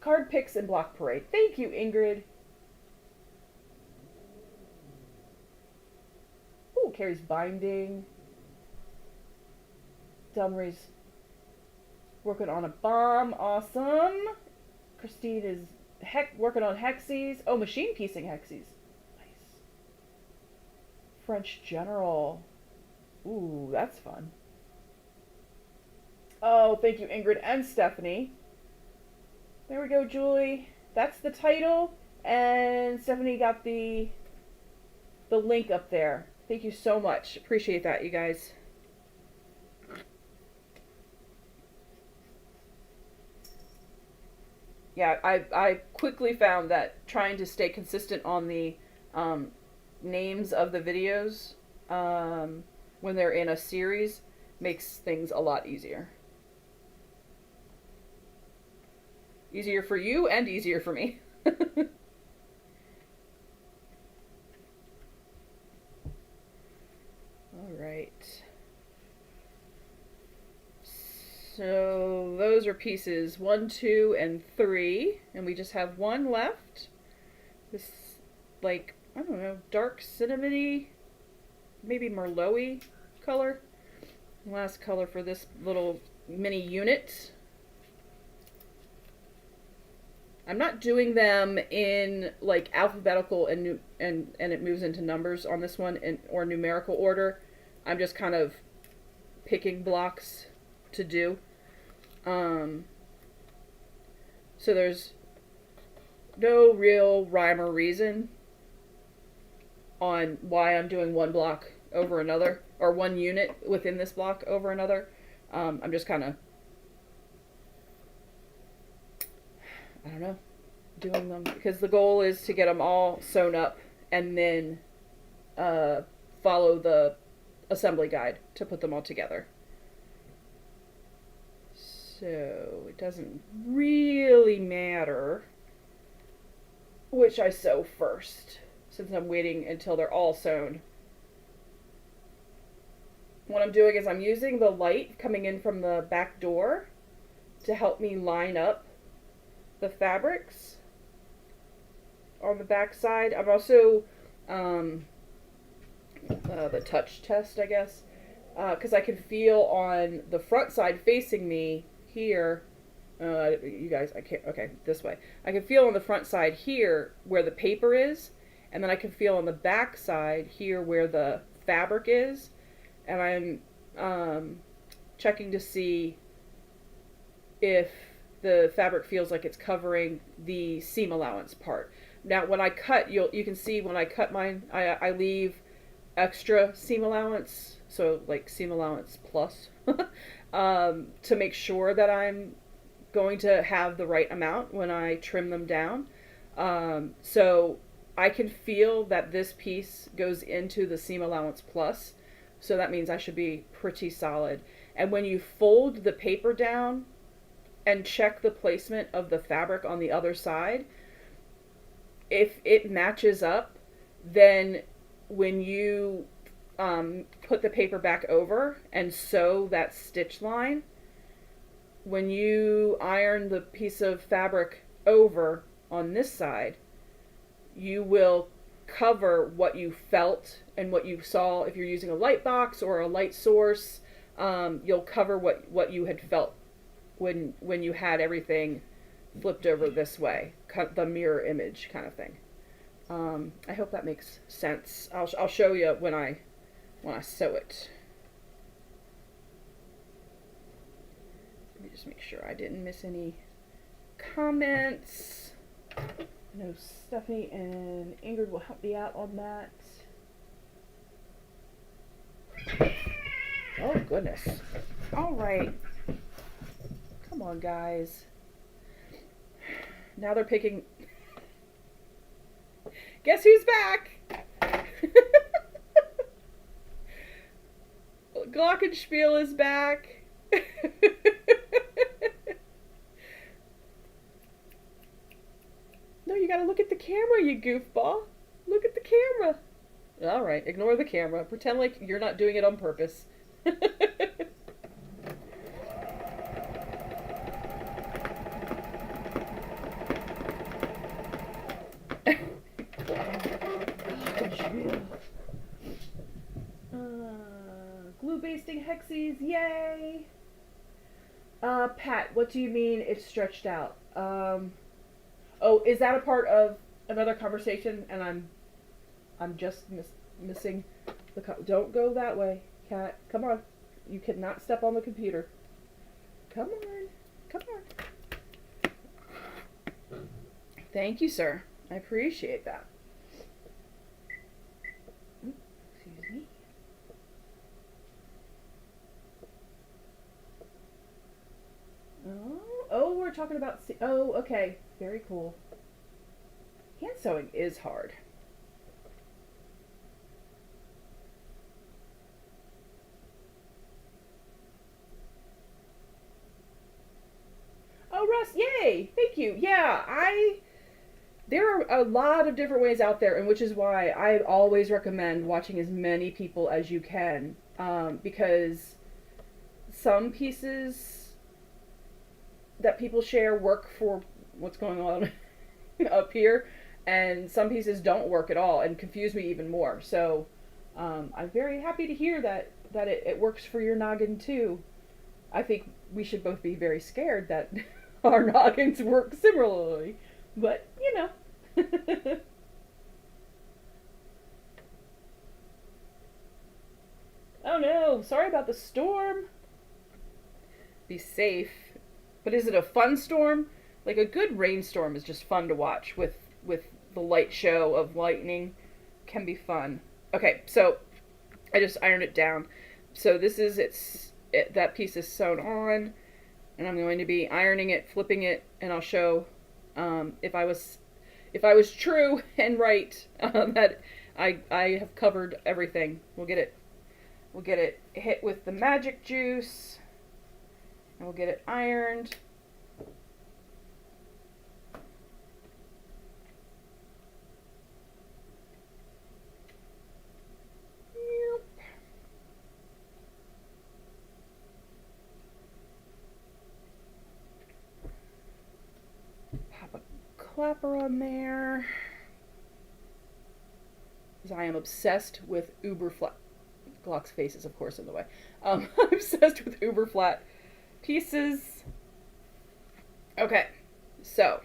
S1: card picks and block parade. Thank you, Ingrid. Ooh, Carrie's binding. Delmary's working on a bomb. Awesome. Christine is working on hexies. Oh, machine piecing hexies. Nice. French General. Ooh, that's fun. Oh, thank you, Ingrid and Stephanie. There we go, Julie. That's the title. And Stephanie got the link up there. Thank you so much. Appreciate that, you guys. Yeah, I quickly found that trying to stay consistent on the names of the videos when they're in a series makes things a lot easier. Easier for you and easier for me. Alright. So those are pieces 1, 2, and 3. And we just have one left. This, like, I don't know, dark cinnamony, maybe Merlot-y color. Last color for this little mini unit. I'm not doing them in like alphabetical and it moves into numbers on this one or numerical order. I'm just kind of picking blocks to do. So there's no real rhyme or reason on why I'm doing one block over another, or one unit within this block over another. I'm just kind of I don't know, doing them because the goal is to get them all sewn up and then uh, follow the assembly guide to put them all together. So it doesn't really matter which I sew first, since I'm waiting until they're all sewn. What I'm doing is I'm using the light coming in from the back door to help me line up the fabrics on the back side. I'm also the touch test, I guess, because I can feel on the front side facing me here. You guys, I can't. Okay, this way. I can feel on the front side here where the paper is, and then I can feel on the back side here where the fabric is, and I'm checking to see if the fabric feels like it's covering the seam allowance part. Now, when I cut, you can see when I cut mine, I leave extra seam allowance, so like seam allowance plus, to make sure that I'm going to have the right amount when I trim them down. So I can feel that this piece goes into the seam allowance plus, so that means I should be pretty solid. And when you fold the paper down and check the placement of the fabric on the other side, if it matches up, then when you put the paper back over and sew that stitch line, when you iron the piece of fabric over on this side, you will cover what you felt and what you saw. If you're using a light box or a light source, you'll cover what you had felt when you had everything flipped over this way, the mirror image kind of thing. I hope that makes sense. I'll show you when I sew it. Let me just make sure I didn't miss any comments. I know Stephanie and Ingrid will help me out on that. Oh goodness. All right. Come on, guys. Now they're picking. Guess who's back? Glockenspiel is back. No, you gotta look at the camera, you goofball. Look at the camera. All right, ignore the camera. Pretend like you're not doing it on purpose. Glue basting hexies, yay! Pat, what do you mean it's stretched out? Oh, is that a part of another conversation? And I'm just missing the. Don't go that way, Cat. Come on, you cannot step on the computer. Come on, come on. Thank you, sir. I appreciate that. Excuse me. Oh, we're talking about. Oh, okay. Very cool. Hand sewing is hard. Oh, Russ, yay! Thank you. Yeah, there are a lot of different ways out there, and which is why I always recommend watching as many people as you can, because some pieces that people share work for what's going on up here, and some pieces don't work at all and confuse me even more. So I'm very happy to hear that it works for your noggin too. I think we should both be very scared that our noggins work similarly, but you know. Oh no, sorry about the storm. Be safe. But is it a fun storm? Like a good rainstorm is just fun to watch with the light show of lightning. Can be fun. Okay, so I just ironed it down. So this is that piece is sewn on, and I'm going to be ironing it, flipping it, and I'll show If I was true and right, that I have covered everything. We'll get it hit with the magic juice, and we'll get it ironed. Pop a clapper on there. Because I am obsessed with uber flat. Glock's face is, of course, in the way. I'm obsessed with uber flat pieces. Okay, so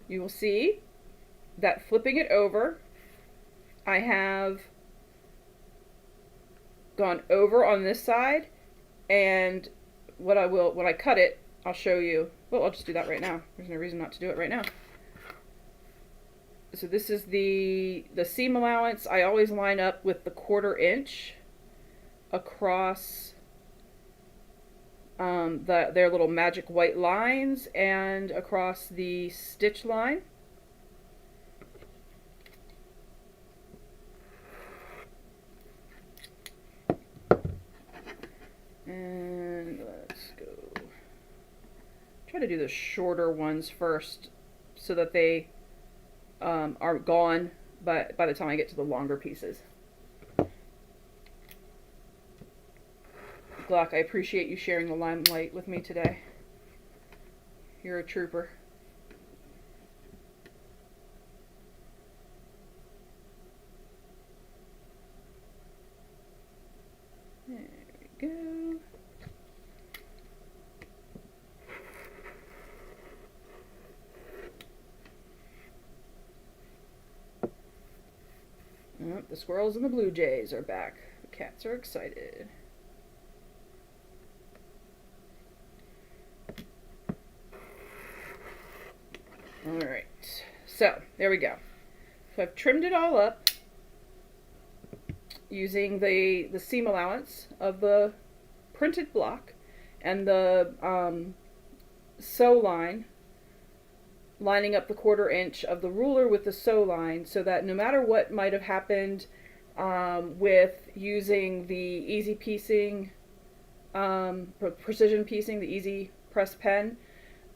S1: you will see that flipping it over, I have gone over on this side, and when I cut it, I'll show you. Well, I'll just do that right now. There's no reason not to do it right now. So this is the seam allowance. I always line up with the 1/4 inch across their little magic white lines and across the stitch line. And let's go. Try to do the shorter ones first so that they are gone by the time I get to the longer pieces. Glock, I appreciate you sharing the limelight with me today. You're a trooper. There we go. Oh, the squirrels and the blue jays are back. The cats are excited. Alright, so there we go. So I've trimmed it all up using the seam allowance of the printed block and the sew line, lining up the 1/4 inch of the ruler with the sew line, so that no matter what might have happened with using the easy piecing, precision piecing, the easy press pen,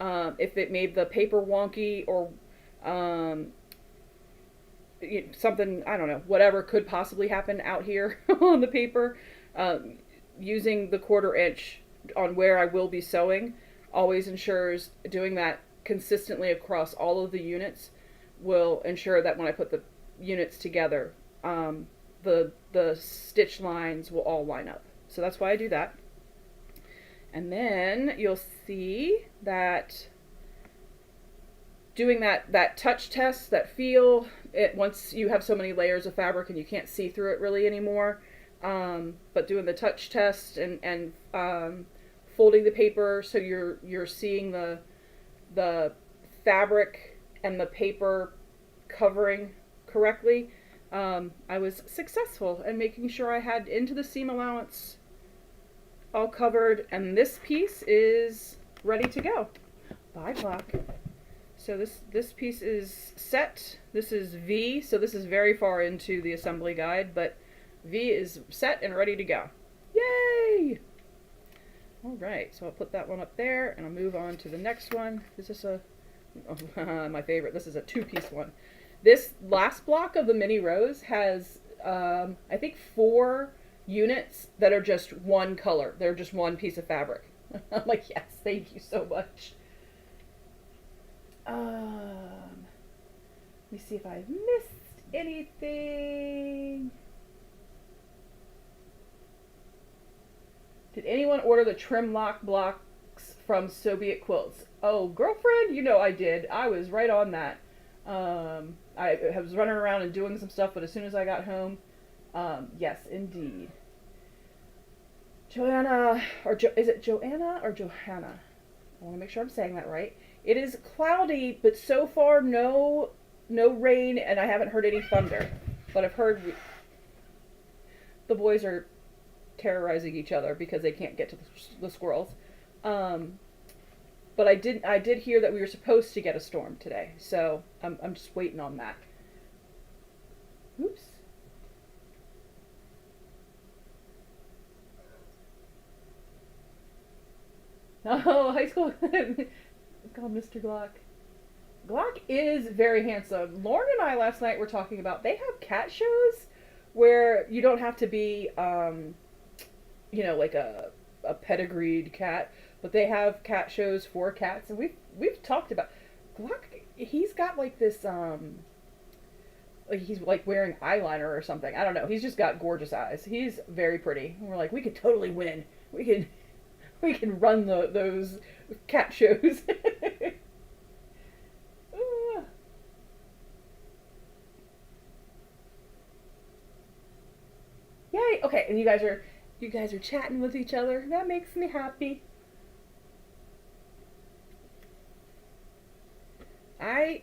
S1: if it made the paper wonky or something, I don't know, whatever could possibly happen out here on the paper, using the 1/4 inch on where I will be sewing always ensures doing that consistently across all of the units will ensure that when I put the units together, the stitch lines will all line up. So that's why I do that. And then you'll see that doing that touch test, that feel, once you have so many layers of fabric and you can't see through it really anymore, but doing the touch test and folding the paper so you're seeing the fabric and the paper covering correctly, I was successful in making sure I had into the seam allowance all covered, and this piece is ready to go. Bye, clock. So this piece is set. This is V, so this is very far into the assembly guide, but V is set and ready to go. Yay! Alright, so I'll put that one up there, and I'll move on to the next one. This is my favorite. This is a 2-piece one. This last block of the mini rows has, I think, 4 units that are just one color. They're just one piece of fabric. I'm like, yes, thank you so much. Let me see if I missed anything. Did anyone order the trim lock blocks from Soviet Quilts? Oh, girlfriend, you know I did. I was right on that. I was running around and doing some stuff, but as soon as I got home, yes, indeed. Joanna, is it Joanna or Johanna? I want to make sure I'm saying that right. It is cloudy, but so far no rain, and I haven't heard any thunder. But I've heard the boys are terrorizing each other because they can't get to the squirrels. But I did hear that we were supposed to get a storm today, so I'm just waiting on that. Oops. Oh, high school. It's called Mr. Glock. Glock is very handsome. Lauren and I last night were talking about they have cat shows where you don't have to be, like a pedigreed cat, but they have cat shows for cats, and we've talked about Glock. He's got like this, like he's like wearing eyeliner or something. I don't know. He's just got gorgeous eyes. He's very pretty. And we're like, we could totally win. We can run those cat shows. Yay! Okay, and you guys are chatting with each other. That makes me happy. I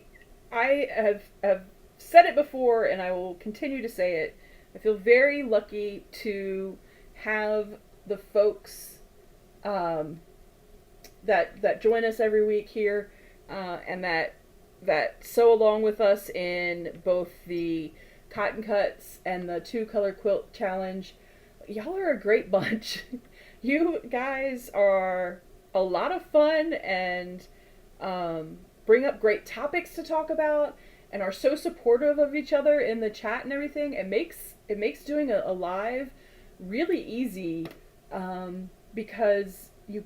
S1: I have said it before, and I will continue to say it. I feel very lucky to have the folks um, that join us every week here, and that sew along with us in both the cotton cuts and the 2-color quilt challenge. Y'all are a great bunch. You guys are a lot of fun and bring up great topics to talk about and are so supportive of each other in the chat and everything. It makes doing a live really easy, because you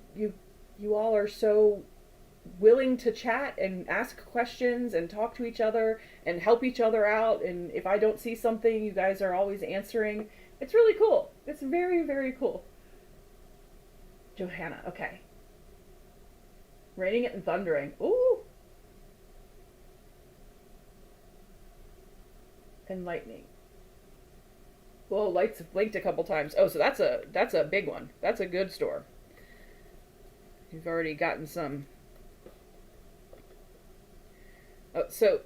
S1: all are so willing to chat and ask questions and talk to each other and help each other out. And if I don't see something, you guys are always answering. It's really cool. It's very, very cool. Johanna, okay. Raining it and thundering. Ooh. And lightning. Well, lights have blinked a couple times. Oh, so that's a big one. That's a good store. You've already gotten some. Oh, so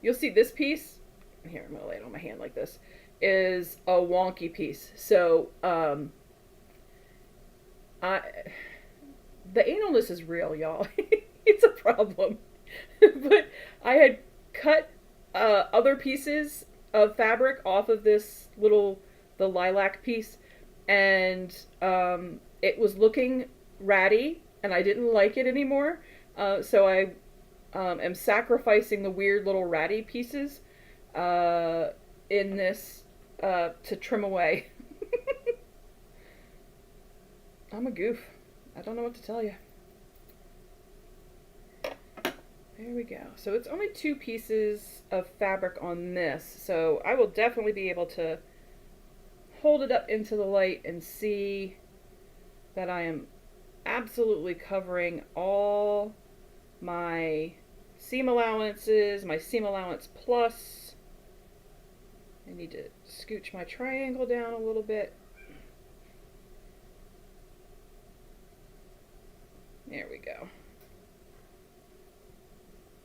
S1: you'll see this piece. Here, I'm gonna lay it on my hand like this. Is a wonky piece. So I the analness is real, y'all. It's a problem. But I had cut other pieces of fabric off of the lilac piece, and it was looking ratty, and I didn't like it anymore. So I am sacrificing the weird little ratty pieces in this to trim away. I'm a goof. I don't know what to tell you. There we go. So it's only 2 pieces of fabric on this, so I will definitely be able to hold it up into the light and see that I am absolutely covering all my seam allowances, my seam allowance plus. I need to scooch my triangle down a little bit. There we go.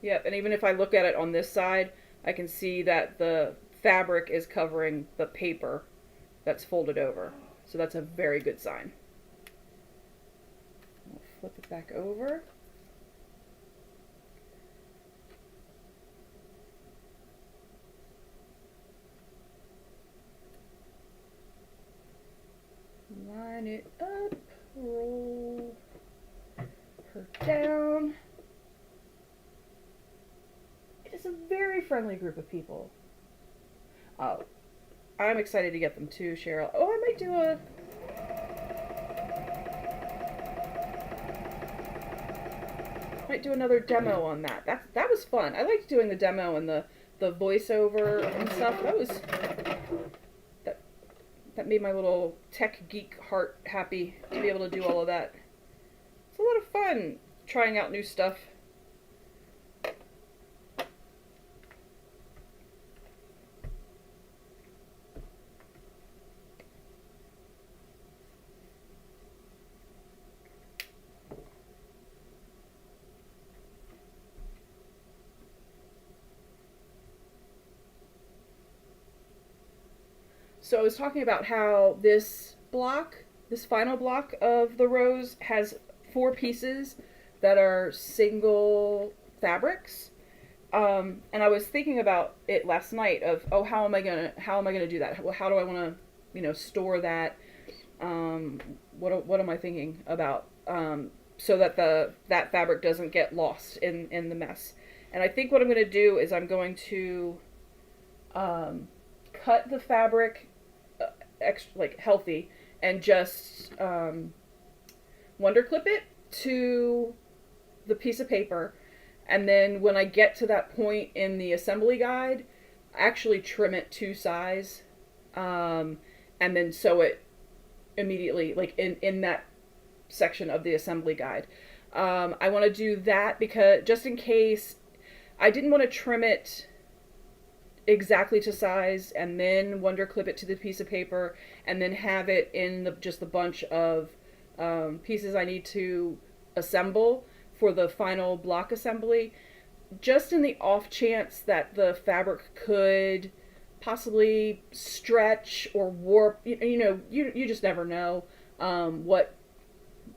S1: Yep, and even if I look at it on this side, I can see that the fabric is covering the paper that's folded over. So that's a very good sign. I'll flip it back over. Line it up, roll her down. It is a very friendly group of people. Oh, I'm excited to get them too, Cheryl. Oh, I might do another demo on that. That was fun. I liked doing the demo and the voiceover and stuff. That made my little tech geek heart happy to be able to do all of that. It's a lot of fun trying out new stuff. So I was talking about how this final block of the rose has 4 pieces that are single fabrics. And I was thinking about it last night of, oh, how am I gonna do that? How do I want to, store that? What am I thinking about? So that that fabric doesn't get lost in the mess. And I think what I'm going to do is I'm going to cut the fabric like healthy and just wonder clip it to the piece of paper, and then when I get to that point in the assembly guide, actually trim it to size, and then sew it immediately, like in that section of the assembly guide. I want to do that because just in case, I didn't want to trim it exactly to size and then wonder clip it to the piece of paper and then have it in just the bunch of pieces I need to assemble for the final block assembly, just in the off chance that the fabric could possibly stretch or warp. You just never know what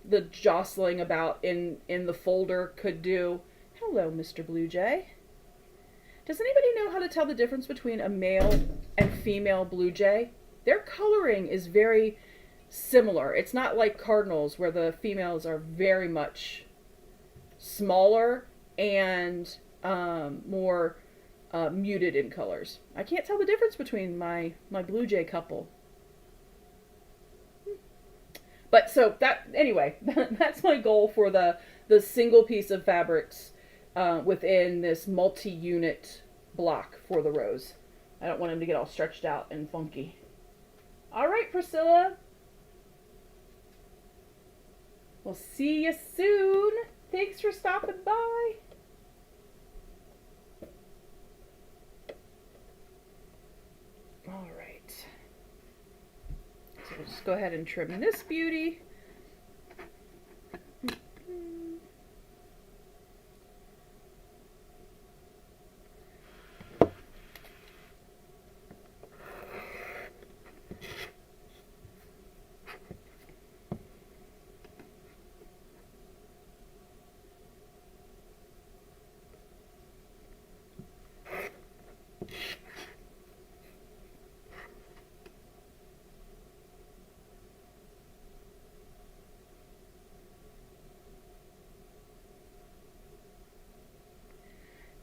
S1: the jostling about in the folder could do. Hello, Mr. Blue Jay. Does anybody know how to tell the difference between a male and female blue jay? Their coloring is very similar. It's not like cardinals where the females are very much smaller and more muted in colors. I can't tell the difference between my blue jay couple. But so that, anyway, that's my goal for the single piece of fabrics within this multi-unit block for the rose. I don't want him to get all stretched out and funky. All right, Priscilla. We'll see you soon. Thanks for stopping by. All right. So we'll just go ahead and trim this beauty.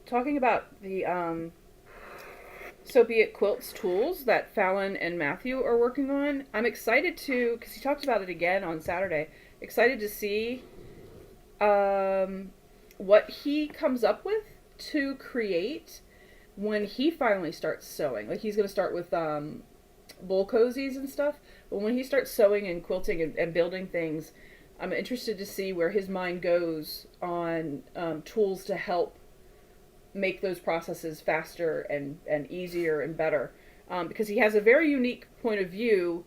S1: Talking about the So Be It Quilts tools that Fallon and Matthew are working on, I'm excited to, because he talked about it again on Saturday, excited to see what he comes up with to create when he finally starts sewing. Like, he's going to start with bowl cozies and stuff, but when he starts sewing and quilting and building things, I'm interested to see where his mind goes on tools to help make those processes faster and easier and better, because he has a very unique point of view,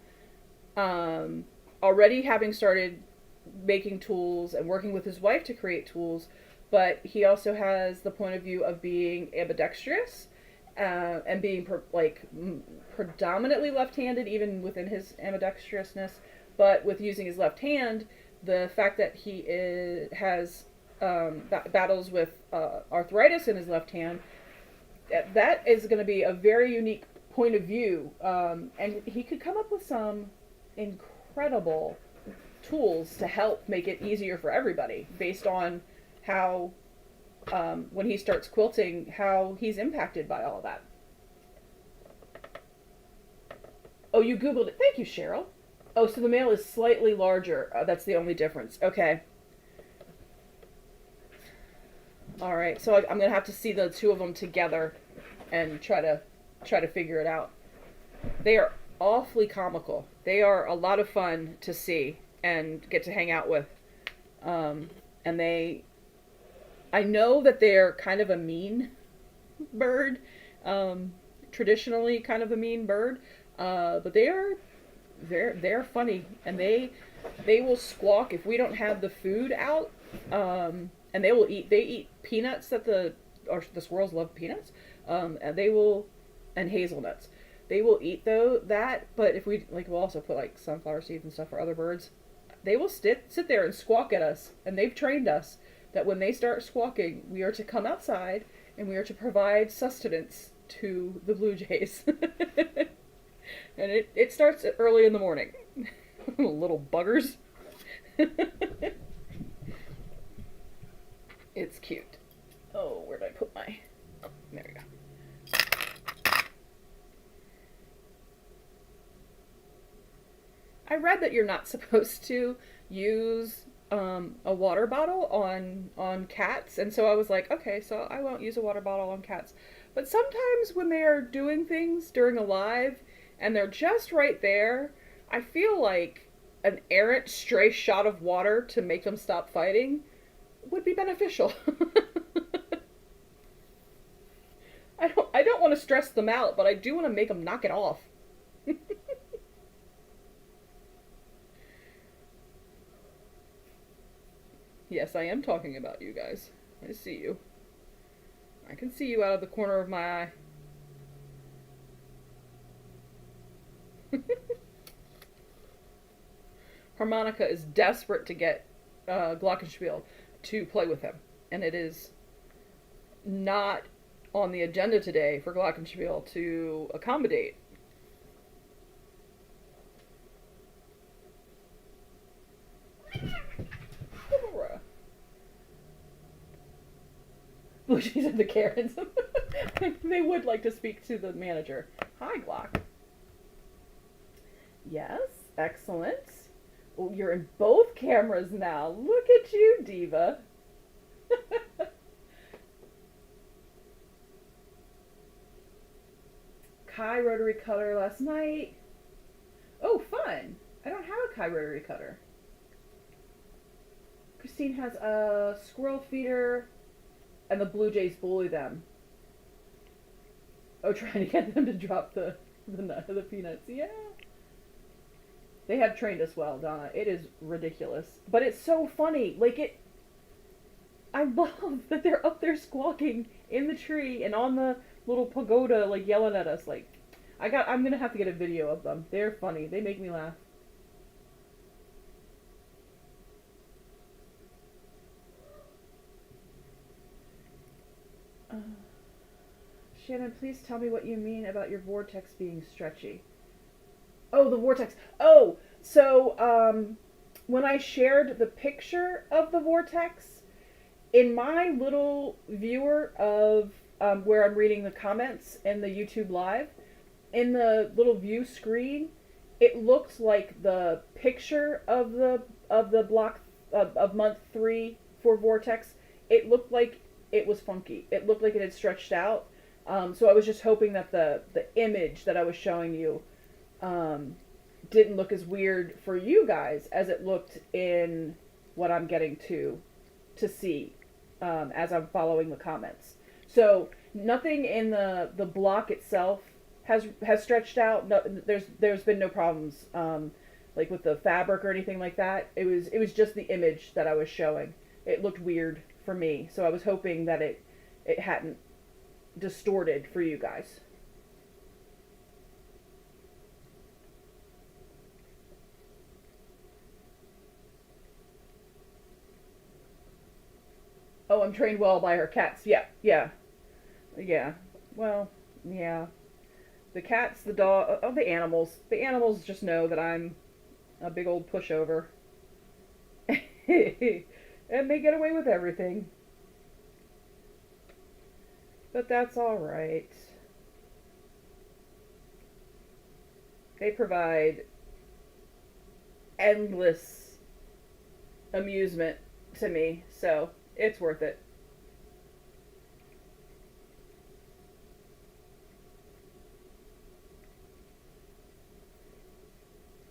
S1: already having started making tools and working with his wife to create tools, but he also has the point of view of being ambidextrous and being predominantly left-handed, even within his ambidextrousness, but with using his left hand, the fact that he has battles with arthritis in his left hand, that is going to be a very unique point of view, and he could come up with some incredible tools to help make it easier for everybody based on how when he starts quilting, how he's impacted by all of that. Oh, you Googled it. Thank you, Cheryl. Oh, so the male is slightly larger. That's the only difference. Okay. All right, so I'm gonna have to see the two of them together and try to figure it out. They are awfully comical. They are a lot of fun to see and get to hang out with. And I know that they're kind of a mean bird, traditionally kind of a mean bird, but they're funny, and they will squawk if we don't have the food out. And they eat peanuts the squirrels love peanuts, and and hazelnuts. They will eat that, but if we'll also put sunflower seeds and stuff for other birds. They will sit there and squawk at us, and they've trained us that when they start squawking, we are to come outside and we are to provide sustenance to the blue jays. And it starts early in the morning. Little buggers. It's cute. Oh, where did I put my... Oh, there we go. I read that you're not supposed to use a water bottle on cats, and so I was like, okay, so I won't use a water bottle on cats. But sometimes when they are doing things during a live and they're just right there, I feel like an errant stray shot of water to make them stop fighting would be beneficial. I don't want to stress them out, but I do want to make them knock it off. Yes, I am talking about you guys. I see you. I can see you out of the corner of my eye. Harmonica is desperate to get Glockenspiel to play with him, and it is not on the agenda today for Glockenspiel to accommodate. Blue Jays and the Karens. They would like to speak to the manager. Hi, Glock. Yes, excellent. Oh, you're in both cameras now. Look at you, diva. Kai rotary cutter last night. Oh, fun. I don't have a Kai rotary cutter. Christine has a squirrel feeder, and the Blue Jays bully them. Oh, trying to get them to drop the peanuts. Yeah. They have trained us well, Donna. It is ridiculous. But it's so funny. Like, I love that they're up there squawking in the tree and on the little pagoda, like, yelling at us. Like, I'm gonna have to get a video of them. They're funny. They make me laugh. Shannon, please tell me what you mean about your vortex being stretchy. Oh, the vortex. Oh, so when I shared the picture of the vortex, in my little viewer of where I'm reading the comments in the YouTube Live, in the little view screen, it looked like the picture of the block of month 3 for vortex. It looked like it was funky. It looked like it had stretched out. So I was just hoping that the image that I was showing you didn't look as weird for you guys as it looked in what I'm getting to see as I'm following the comments. So nothing in the block itself has stretched out. No, there's been no problems like with the fabric or anything like that. It was just the image that I was showing. It looked weird for me, so I was hoping that it hadn't distorted for you guys. Oh, I'm trained well by her cats. Yeah. Well, yeah. The cats, the dog, oh, the animals. The animals just know that I'm a big old pushover. And they get away with everything. But that's alright. They provide endless amusement to me, so it's worth it.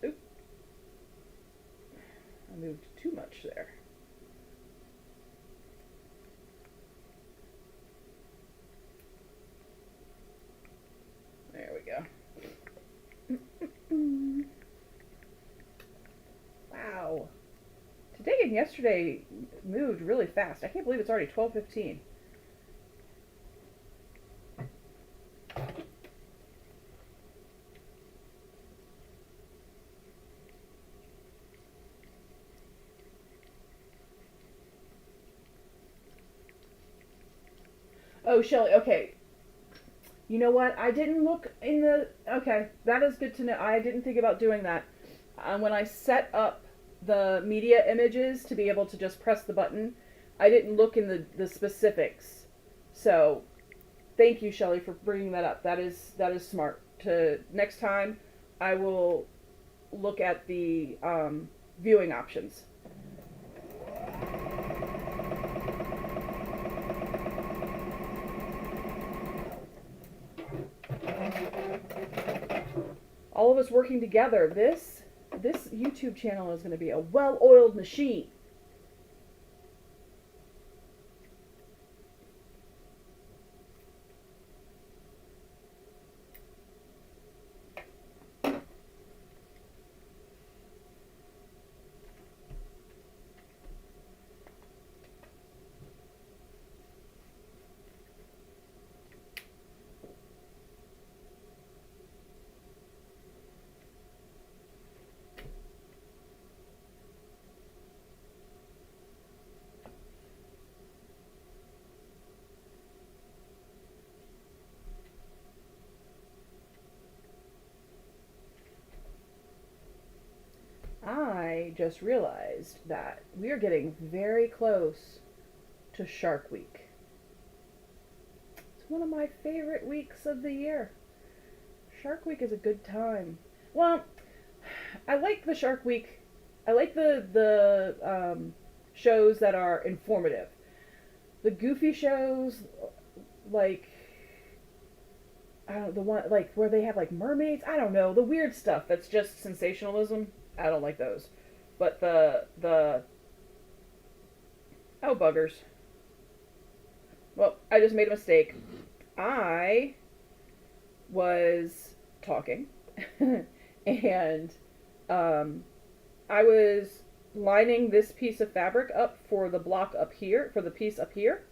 S1: Oop. I moved too much there. There we go. Wow. Today and yesterday moved really fast. I can't believe it's already 12:15. Oh, Shelly, okay. You know what? I didn't look in the. Okay, that is good to know. I didn't think about doing that. When I set up the media images to be able to just press the button, I didn't look in the specifics. So, thank you, Shelly, for bringing that up. That is smart. To next time, I will look at the viewing options. All of us working together. This YouTube channel is going to be a well-oiled machine. I just realized that we are getting very close to Shark Week. It's one of my favorite weeks of the year. Shark Week is a good time. Well, I like the Shark Week. I like the shows that are informative. The goofy shows, like I don't know, the one like where they have like mermaids. I don't know, the weird stuff that's just sensationalism. I don't like those. But the oh buggers. Well, I just made a mistake. I was talking and I was lining this piece of fabric up for the block up here, for the piece up here.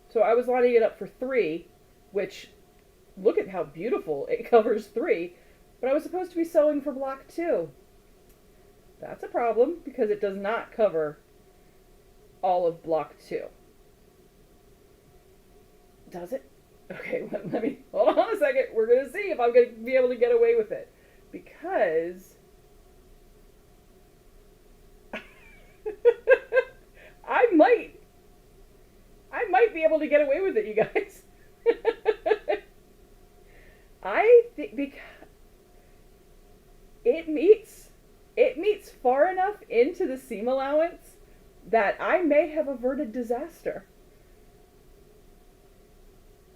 S1: So I was lining it up for 3, which, look at how beautiful it covers 3, but I was supposed to be sewing for block 2. That's a problem because it does not cover all of block 2. Does it? Okay, let me, hold on a second. We're going to see if I'm going to be able to get away with it. Because I might be able to get away with it, you guys. I think because it meets far enough into the seam allowance that I may have averted disaster.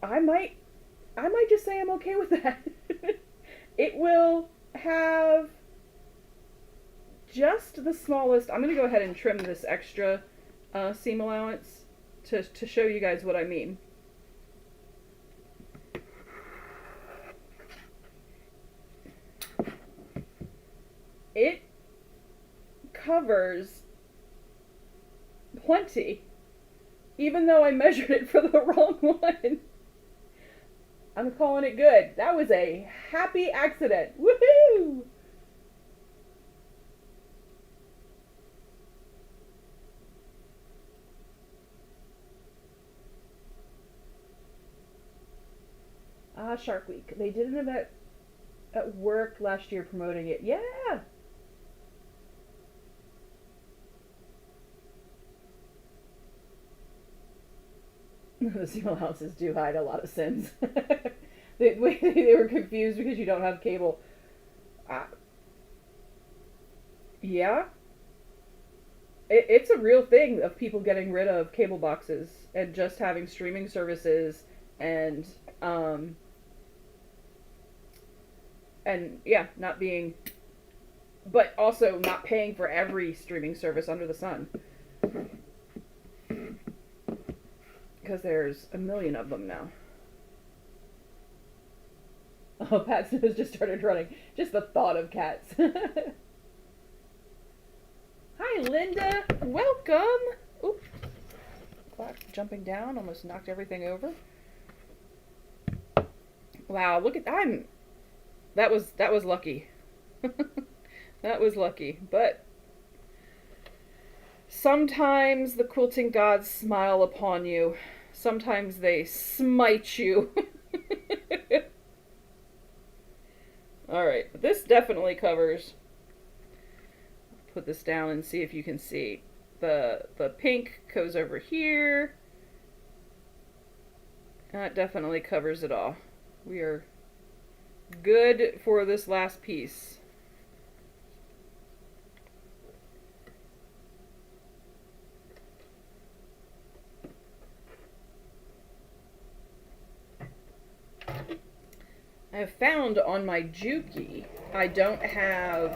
S1: I might just say I'm okay with that. It will have just the smallest. I'm going to go ahead and trim this extra seam allowance to show you guys what I mean. It covers plenty, even though I measured it for the wrong one. I'm calling it good. That was a happy accident. Woohoo! Shark Week. They did an event at work last year promoting it. Yeah! The single houses do hide a lot of sins. they were confused because you don't have cable. Yeah. It's a real thing of people getting rid of cable boxes and just having streaming services and yeah, not being, but also not paying for every streaming service under the sun. Because there's a million of them now. Oh, Pat has just started running. Just the thought of cats. Hi, Linda. Welcome. Oop. Clock jumping down. Almost knocked everything over. Wow, look at that was lucky. That was lucky. But sometimes the quilting gods smile upon you. sometimes they smite you. Alright, but this definitely covers. Put this down and see if you can see. The pink goes over here. That definitely covers it all. We are good for this last piece. I have found on my Juki, I don't have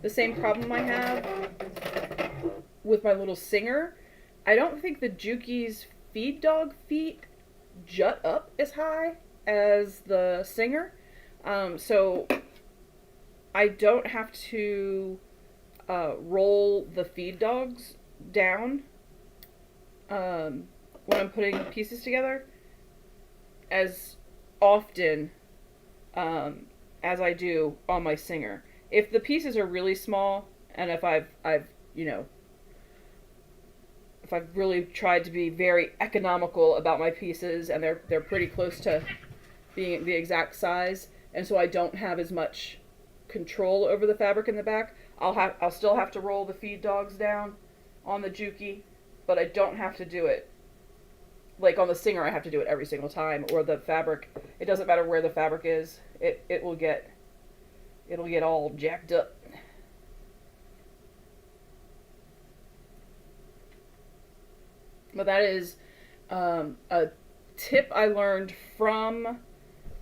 S1: the same problem I have with my little Singer. I don't think the Juki's feed dog feet jut up as high as the Singer. So I don't have to roll the feed dogs down when I'm putting pieces together as often as I do on my Singer. If the pieces are really small, and if I've if I've really tried to be very economical about my pieces, and they're pretty close to being the exact size, and so I don't have as much control over the fabric in the back, I'll still have to roll the feed dogs down on the Juki, but I don't have to do it. Like on the Singer, I have to do it every single time, or the fabric. It doesn't matter where the fabric is. It'll get all jacked up. But that is a tip I learned from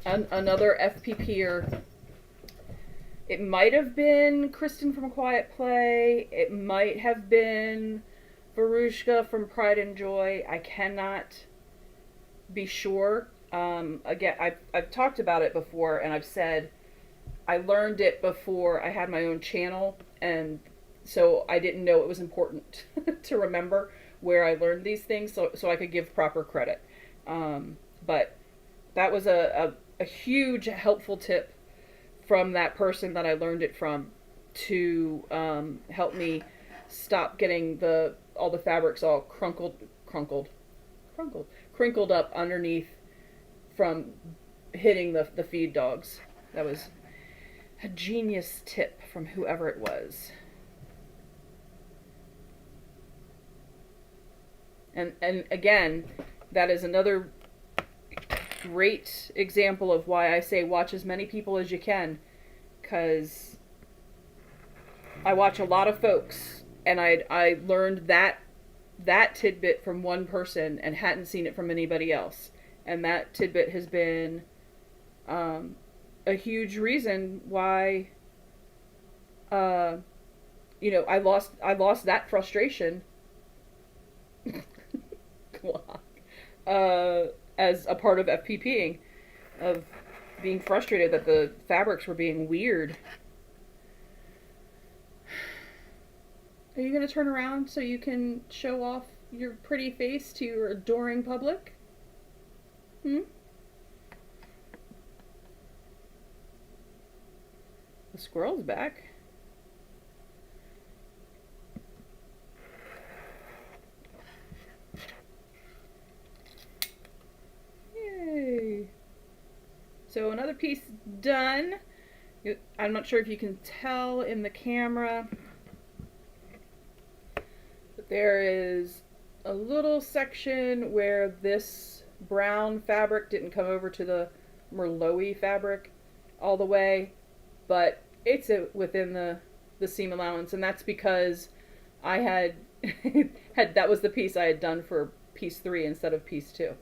S1: another FPPer. It might have been Kristen from Quiet Play. It might have been Varushka from Pride and Joy. I cannot be sure. Again, I've talked about it before, and I've said I learned it before I had my own channel, and so I didn't know it was important to remember where I learned these things, so I could give proper credit. But that was a huge helpful tip from that person that I learned it from to help me stop getting all the fabrics all crinkled up underneath from hitting the feed dogs. That was a genius tip from whoever it was. And again, that is another great example of why I say watch as many people as you can, because I watch a lot of folks, and I learned that tidbit from one person and hadn't seen it from anybody else, and that tidbit has been a huge reason why I lost that frustration as a part of FPPing, of being frustrated that the fabrics were being weird. Are you going to turn around so you can show off your pretty face to your adoring public? The squirrel's back. Yay! So another piece done. I'm not sure if you can tell in the camera, but there is a little section where this brown fabric didn't come over to the Merlot fabric all the way, but it's within the seam allowance, and that's because I had that was the piece I had done for piece 3 instead of piece 2.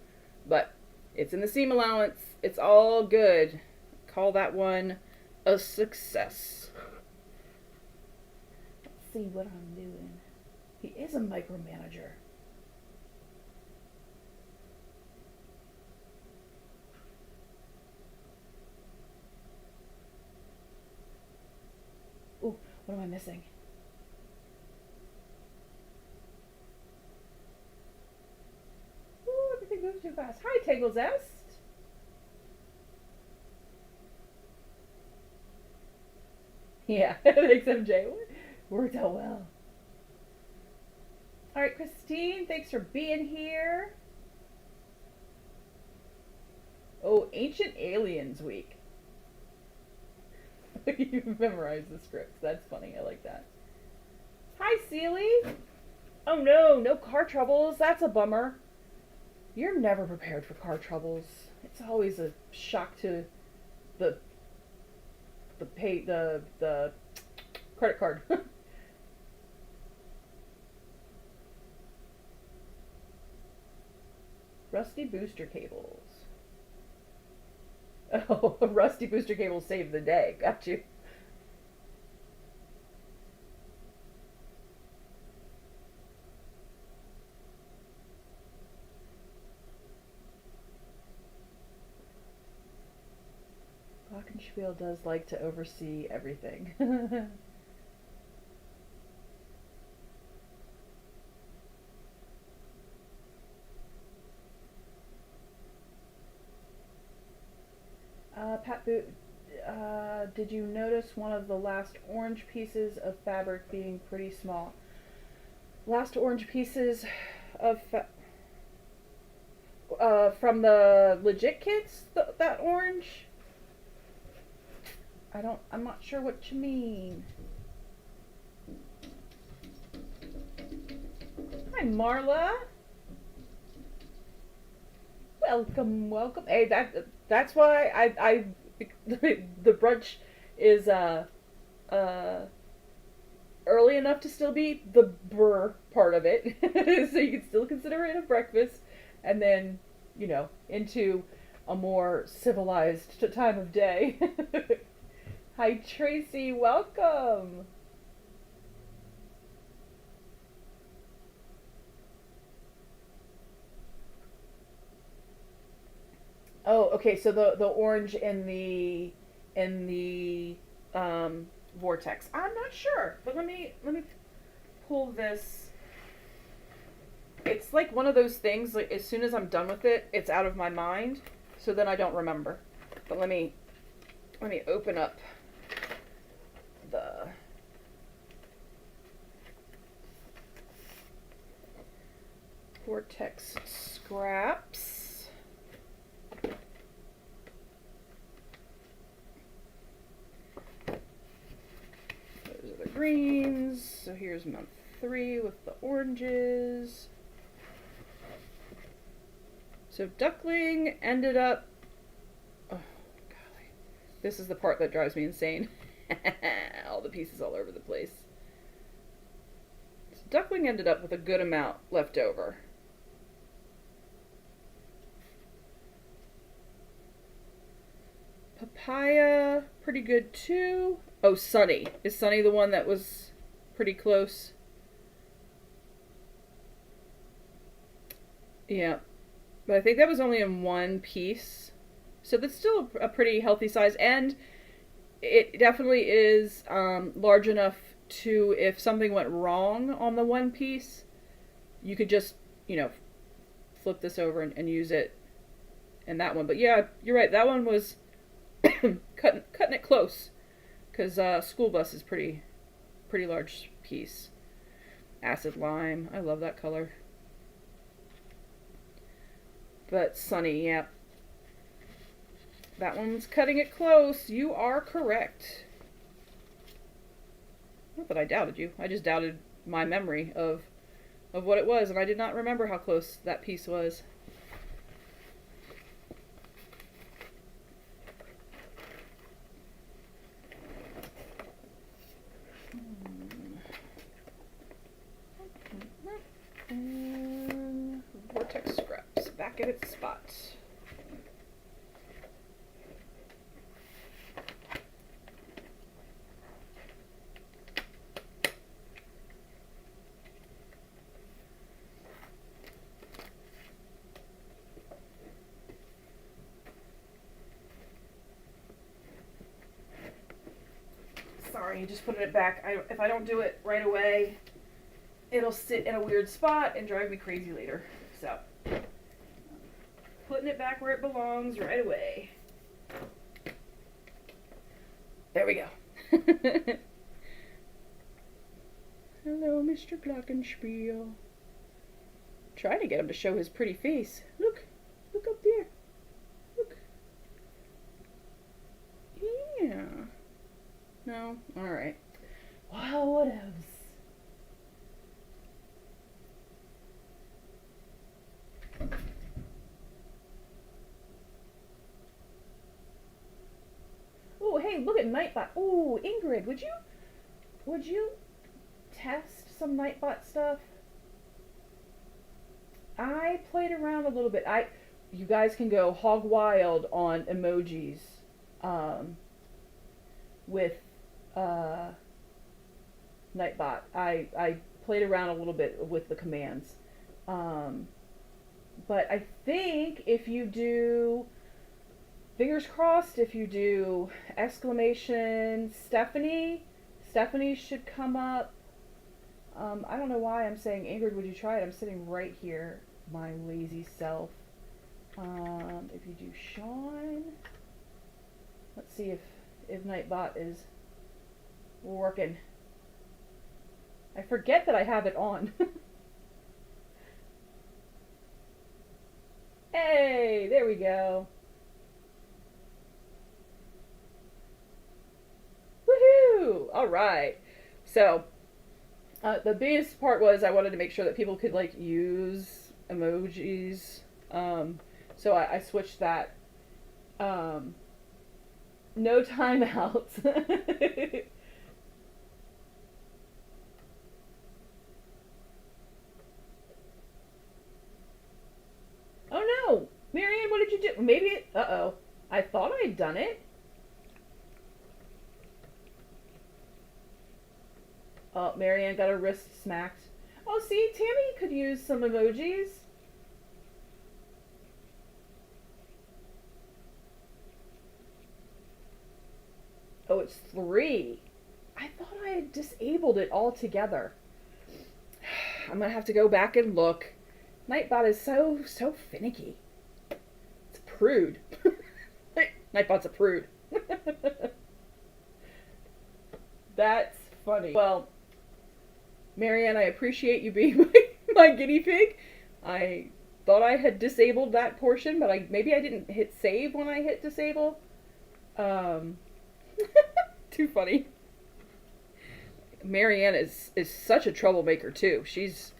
S1: But it's in the seam allowance. It's all good. Call that one a success. Let's see what I'm doing. He is a micromanager. Ooh, what am I missing? Ooh, everything moves too fast. Hi, Tangle Zest. Yeah, thanks, MJ. Worked out well. All right, Christine, thanks for being here. Oh, Ancient Aliens Week. You memorized the scripts. That's funny. I like that. Hi, Seely. Oh no, no car troubles. That's a bummer. You're never prepared for car troubles. It's always a shock to the the credit card. Rusty booster cables. Oh, rusty booster cables saved the day. Got you. Glockenspiel does like to oversee everything. Pat Boot, did you notice one of the last orange pieces of fabric being pretty small? Last orange pieces of from the legit kits, that orange? I'm not sure what you mean. Hi, Marla. Welcome, welcome. Hey, that's why I the brunch is early enough to still be the brr part of it, so you can still consider it a breakfast, and then into a more civilized time of day. Hi, Tracy. Welcome. Oh, okay. So the orange in the vortex. I'm not sure, but let me pull this. It's like one of those things. Like as soon as I'm done with it, it's out of my mind. So then I don't remember. But let me open up the vortex scraps. Those are the greens. So here's month 3 with the oranges. So duckling ended up. Oh, golly. This is the part that drives me insane. All the pieces all over the place. So duckling ended up with a good amount left over. Papaya, pretty good too. Oh, Sunny. Is Sunny the one that was pretty close? Yeah. But I think that was only in one piece. So that's still a pretty healthy size. And it definitely is large enough to, if something went wrong on the one piece, you could just, flip this over and use it in that one. But yeah, you're right. That one was cutting it close. Because school bus is pretty large piece. Acid lime. I love that color. But Sunny, yeah. That one's cutting it close. You are correct. Not that I doubted you. I just doubted my memory of what it was, and I did not remember how close that piece was. Vortex scraps back at its spot. Sorry, just putting it back. If I don't do it right away, it'll sit in a weird spot and drive me crazy later. So, putting it back where it belongs right away. There we go. Hello, Mr. Glockenspiel. trying to get him to show his pretty face. Look. Look up there. Look. Yeah. No? Alright. Wow, what else? Oh, hey, look at Nightbot. Oh, Ingrid, would you test some Nightbot stuff? I played around a little bit. You guys can go hog wild on emojis, with Nightbot. I played around a little bit with the commands, but I think if you do, fingers crossed, if you do exclamation Stephanie should come up. I don't know why I'm saying, Ingrid, would you try it? I'm sitting right here, my lazy self. If you do Sean, let's see if Nightbot is working. I forget that I have it on. Hey, there we go. Woohoo! All right. So, the biggest part was I wanted to make sure that people could like use emojis. So I switched that. No timeouts. Oh no, Marianne, what did you do? Maybe it. Uh-oh. I thought I had done it. Oh, Marianne got her wrist smacked. Oh, see, Tammy could use some emojis. Oh, it's 3. I thought I had disabled it altogether. I'm gonna have to go back and look. Nightbot is so finicky. It's a prude. Nightbot's a prude. That's funny. Well, Marianne, I appreciate you being my guinea pig. I thought I had disabled that portion, but maybe I didn't hit save when I hit disable. Too funny. Marianne is such a troublemaker too. She's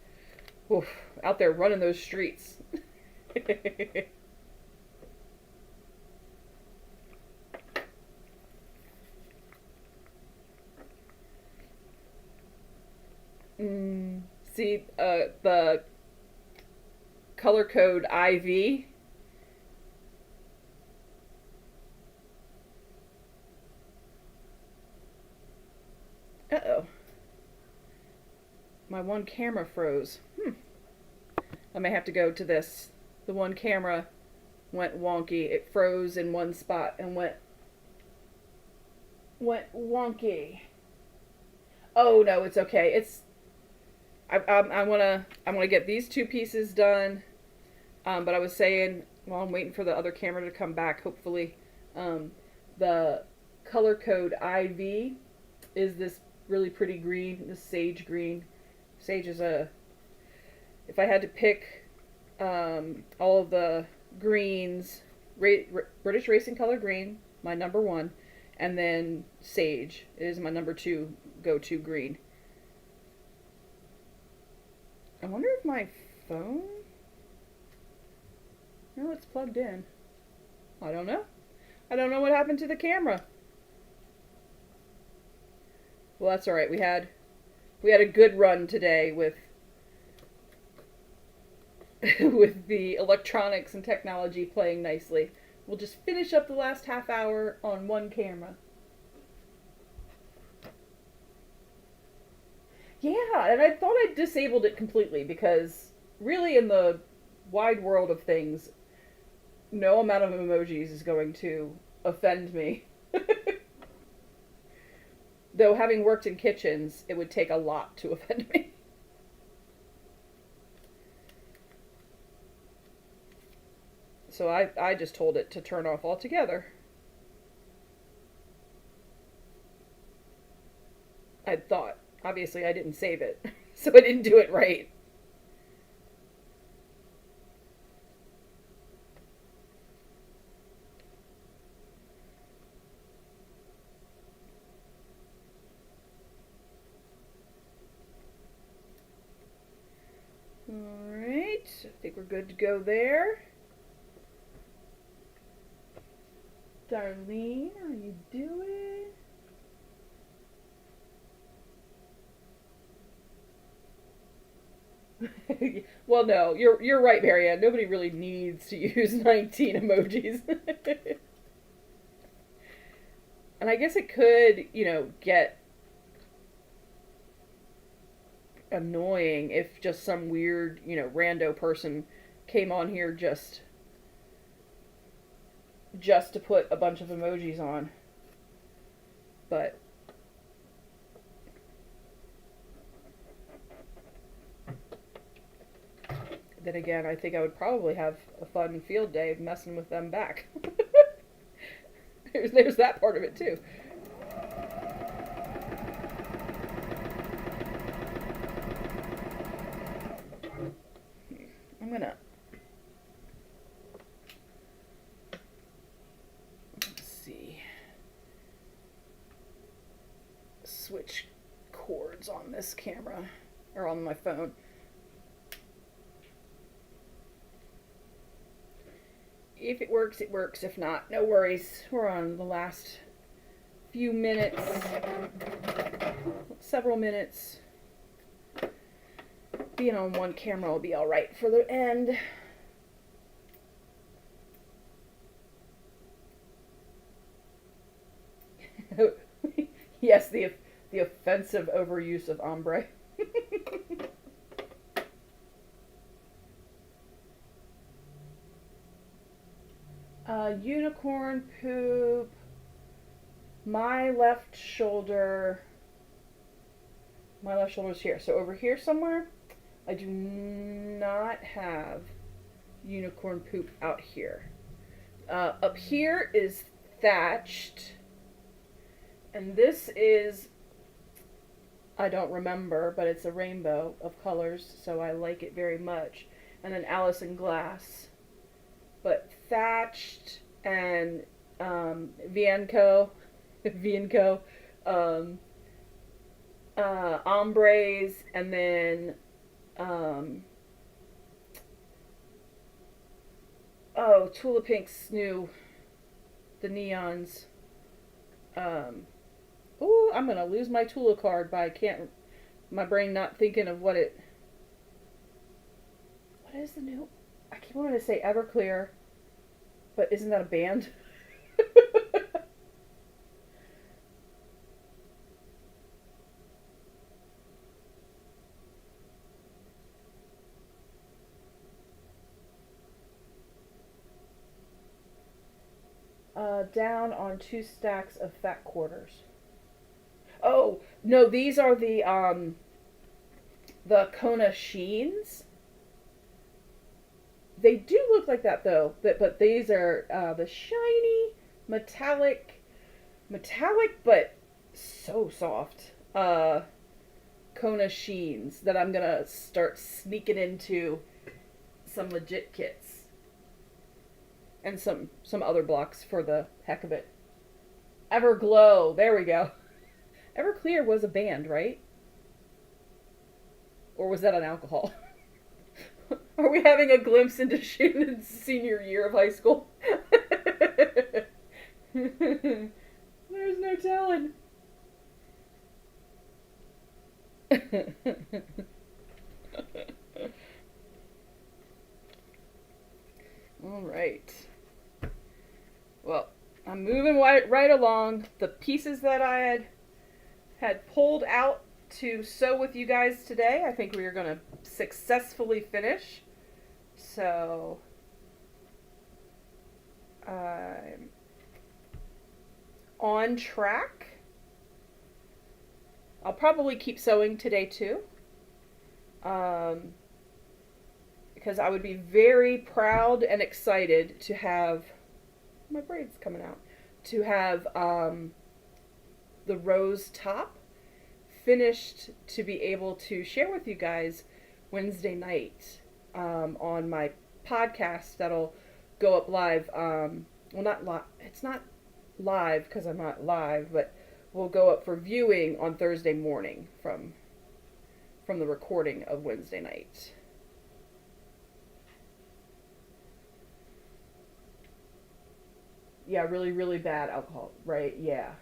S1: out there running those streets. See, the color code IV. Uh-oh. My one camera froze. I may have to go to this. The one camera went wonky. It froze in one spot and went wonky. Oh no, it's okay. I wanna get these 2 pieces done. But I was saying, while I'm waiting for the other camera to come back, hopefully, the color code IV is this really pretty green, this sage green. Sage is if I had to pick all of the greens, British Racing Color Green, my number 1, and then Sage is my number 2 go-to green. I wonder if my phone... No, it's plugged in. I don't know. I don't know what happened to the camera. Well, that's all right. We had a good run today with with the electronics and technology playing nicely. We'll just finish up the last half hour on one camera. Yeah, and I thought I disabled it completely because really in the wide world of things, no amount of emojis is going to offend me. Though having worked in kitchens, it would take a lot to offend me. So I just told it to turn off altogether. I thought. Obviously I didn't save it, so I didn't do it right. we're good to go there. Darlene, how you doing? Well, no, you're right, Marianne. Nobody really needs to use 19 emojis. And I guess it could, get annoying if just some weird, rando person came on here just to put a bunch of emojis on. But then again, I think I would probably have a fun field day messing with them back. There's that part of it too. I'm gonna switch cords on this camera or on my phone. If it works, it works. If not, no worries. We're on the last few minutes, several minutes. Being on one camera will be all right for the end. Yes, the offensive overuse of ombre. Unicorn poop. My left shoulder. My left shoulder's here. So over here somewhere, I do not have unicorn poop out here. Up here is thatched. And this is, I don't remember, but it's a rainbow of colors, so I like it very much. And then Allison Glass. But thatched and Vienco, ombres, and then Tula Pink's new, the neons. I'm gonna lose my Tula card, but I can't. My brain not thinking of what is the new? I keep wanting to say Everclear, but isn't that a band? Down on 2 stacks of fat quarters. Oh, no, these are the Kona Sheens. They do look like that though, but these are the shiny, metallic, but so soft Kona Sheens that I'm gonna start sneaking into some legit kits. And some other blocks for the heck of it. Everglow, there we go. Everclear was a band, right? Or was that an alcohol? Are we having a glimpse into Shannon's senior year of high school? There's no telling. All right. Well, I'm moving right along. The pieces that I had pulled out to sew with you guys today, I think we are going to successfully finish. So, I'm on track. I'll probably keep sewing today too. Because I would be very proud and excited to have, my braids coming out, to have the rose top finished to be able to share with you guys Wednesday night on my podcast that'll go up live. Well, not live. It's not live because I'm not live, but will go up for viewing on Thursday morning from the recording of Wednesday night. Yeah, really, really bad alcohol. Right? Yeah.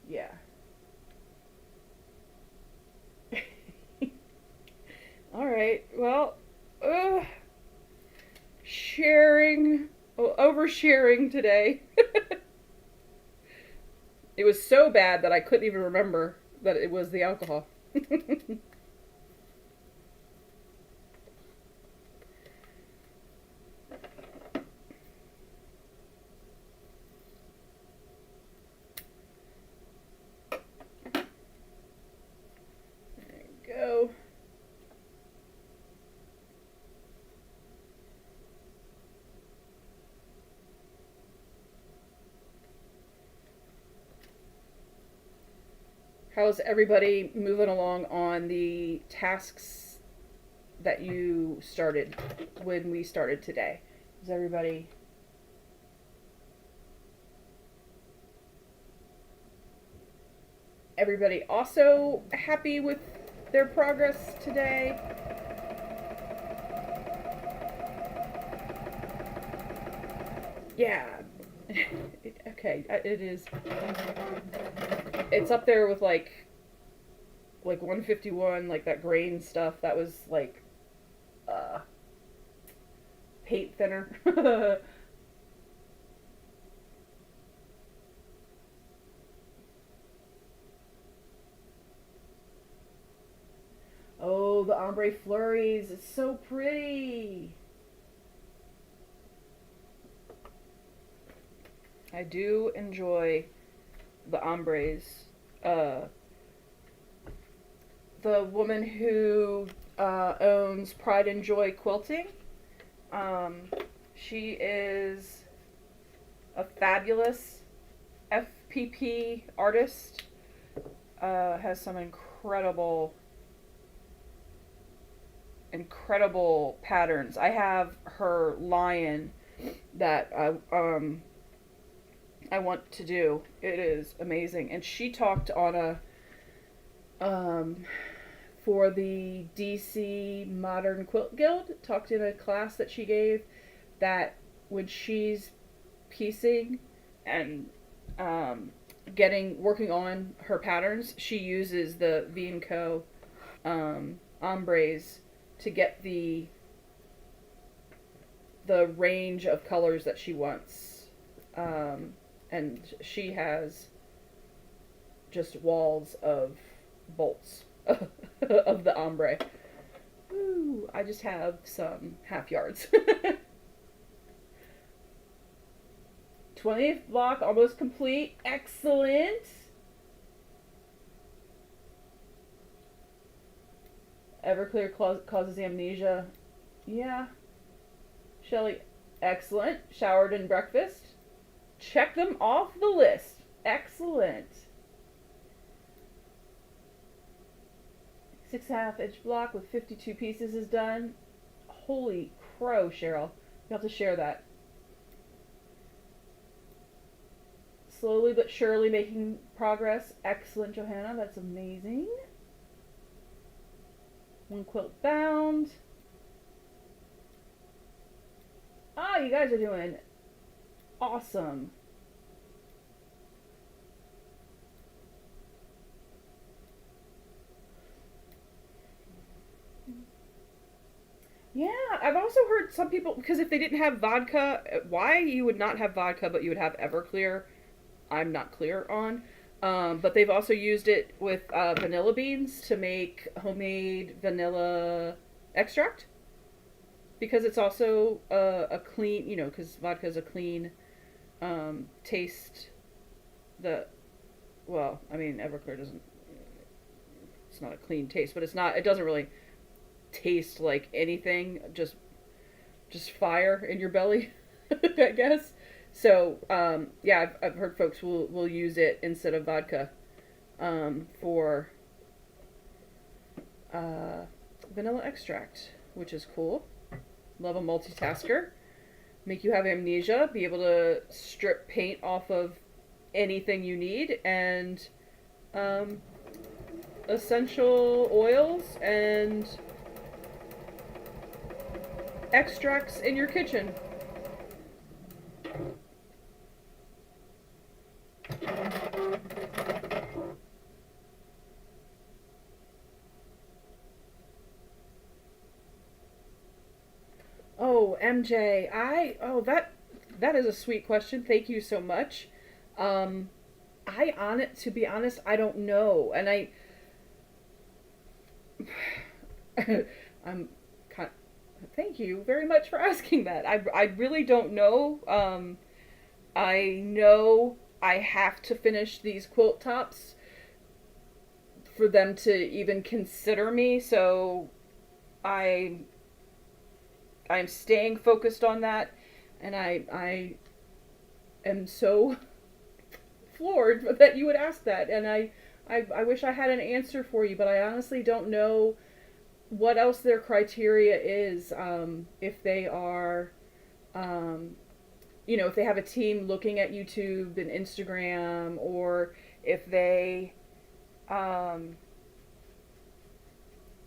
S1: Yeah. All right. Well, uh, sharing, oversharing today. It was so bad that I couldn't even remember that it was the alcohol. There you go. How's everybody moving along on the tasks that you started when we started today? Is everybody also happy with their progress today? Yeah. Okay, it is. It's up there with like 151, like that grain stuff. That was like uh paint thinner. Oh, the ombre flurries. It's so pretty. I do enjoy the ombres. Uh, the woman who owns Pride and Joy Quilting, um, she is a fabulous FPP artist. Has some incredible patterns. I have her lion that I want to do. It is amazing. And she talked on a um, for the DC Modern Quilt Guild, talked in a class that she gave that when she's piecing and working on her patterns, she uses the V& Co ombres to get the range of colors that she wants. And she has just walls of bolts of the ombre. Ooh, I just have some half yards. 20th block almost complete. Excellent. Everclear causes amnesia. Yeah. Shelly, excellent. Showered and breakfast. Check them off the list. Excellent. 6.5 inch block with 52 pieces is done. Holy crow, Cheryl. You have to share that. Slowly but surely making progress. Excellent, Johanna. That's amazing. One quilt bound. Ah, you guys are doing awesome. Yeah, I've also heard some people, because if they didn't have vodka, why you would not have vodka but you would have Everclear, I'm not clear on. But they've also used it with vanilla beans to make homemade vanilla extract, because it's also a clean, because vodka is a clean taste. The Well, I mean, Everclear doesn't. It's not a clean taste, but it doesn't really taste like anything. Just fire in your belly, I guess. So yeah, I've heard folks will use it instead of vodka for uh, vanilla extract, which is cool. Love a multitasker. Make you have amnesia. Be able to strip paint off of anything you need, and um, essential oils and extracts in your kitchen. MJ, that is a sweet question. Thank you so much. Um, to be honest, I don't know, and I'm kind. Thank you very much for asking that. I really don't know. I know I have to finish these quilt tops for them to even consider me, so I I'm staying focused on that, and I am so floored that you would ask that, and I wish I had an answer for you, but I honestly don't know what else their criteria is. If they are, um, if they have a team looking at YouTube and Instagram, or if they um,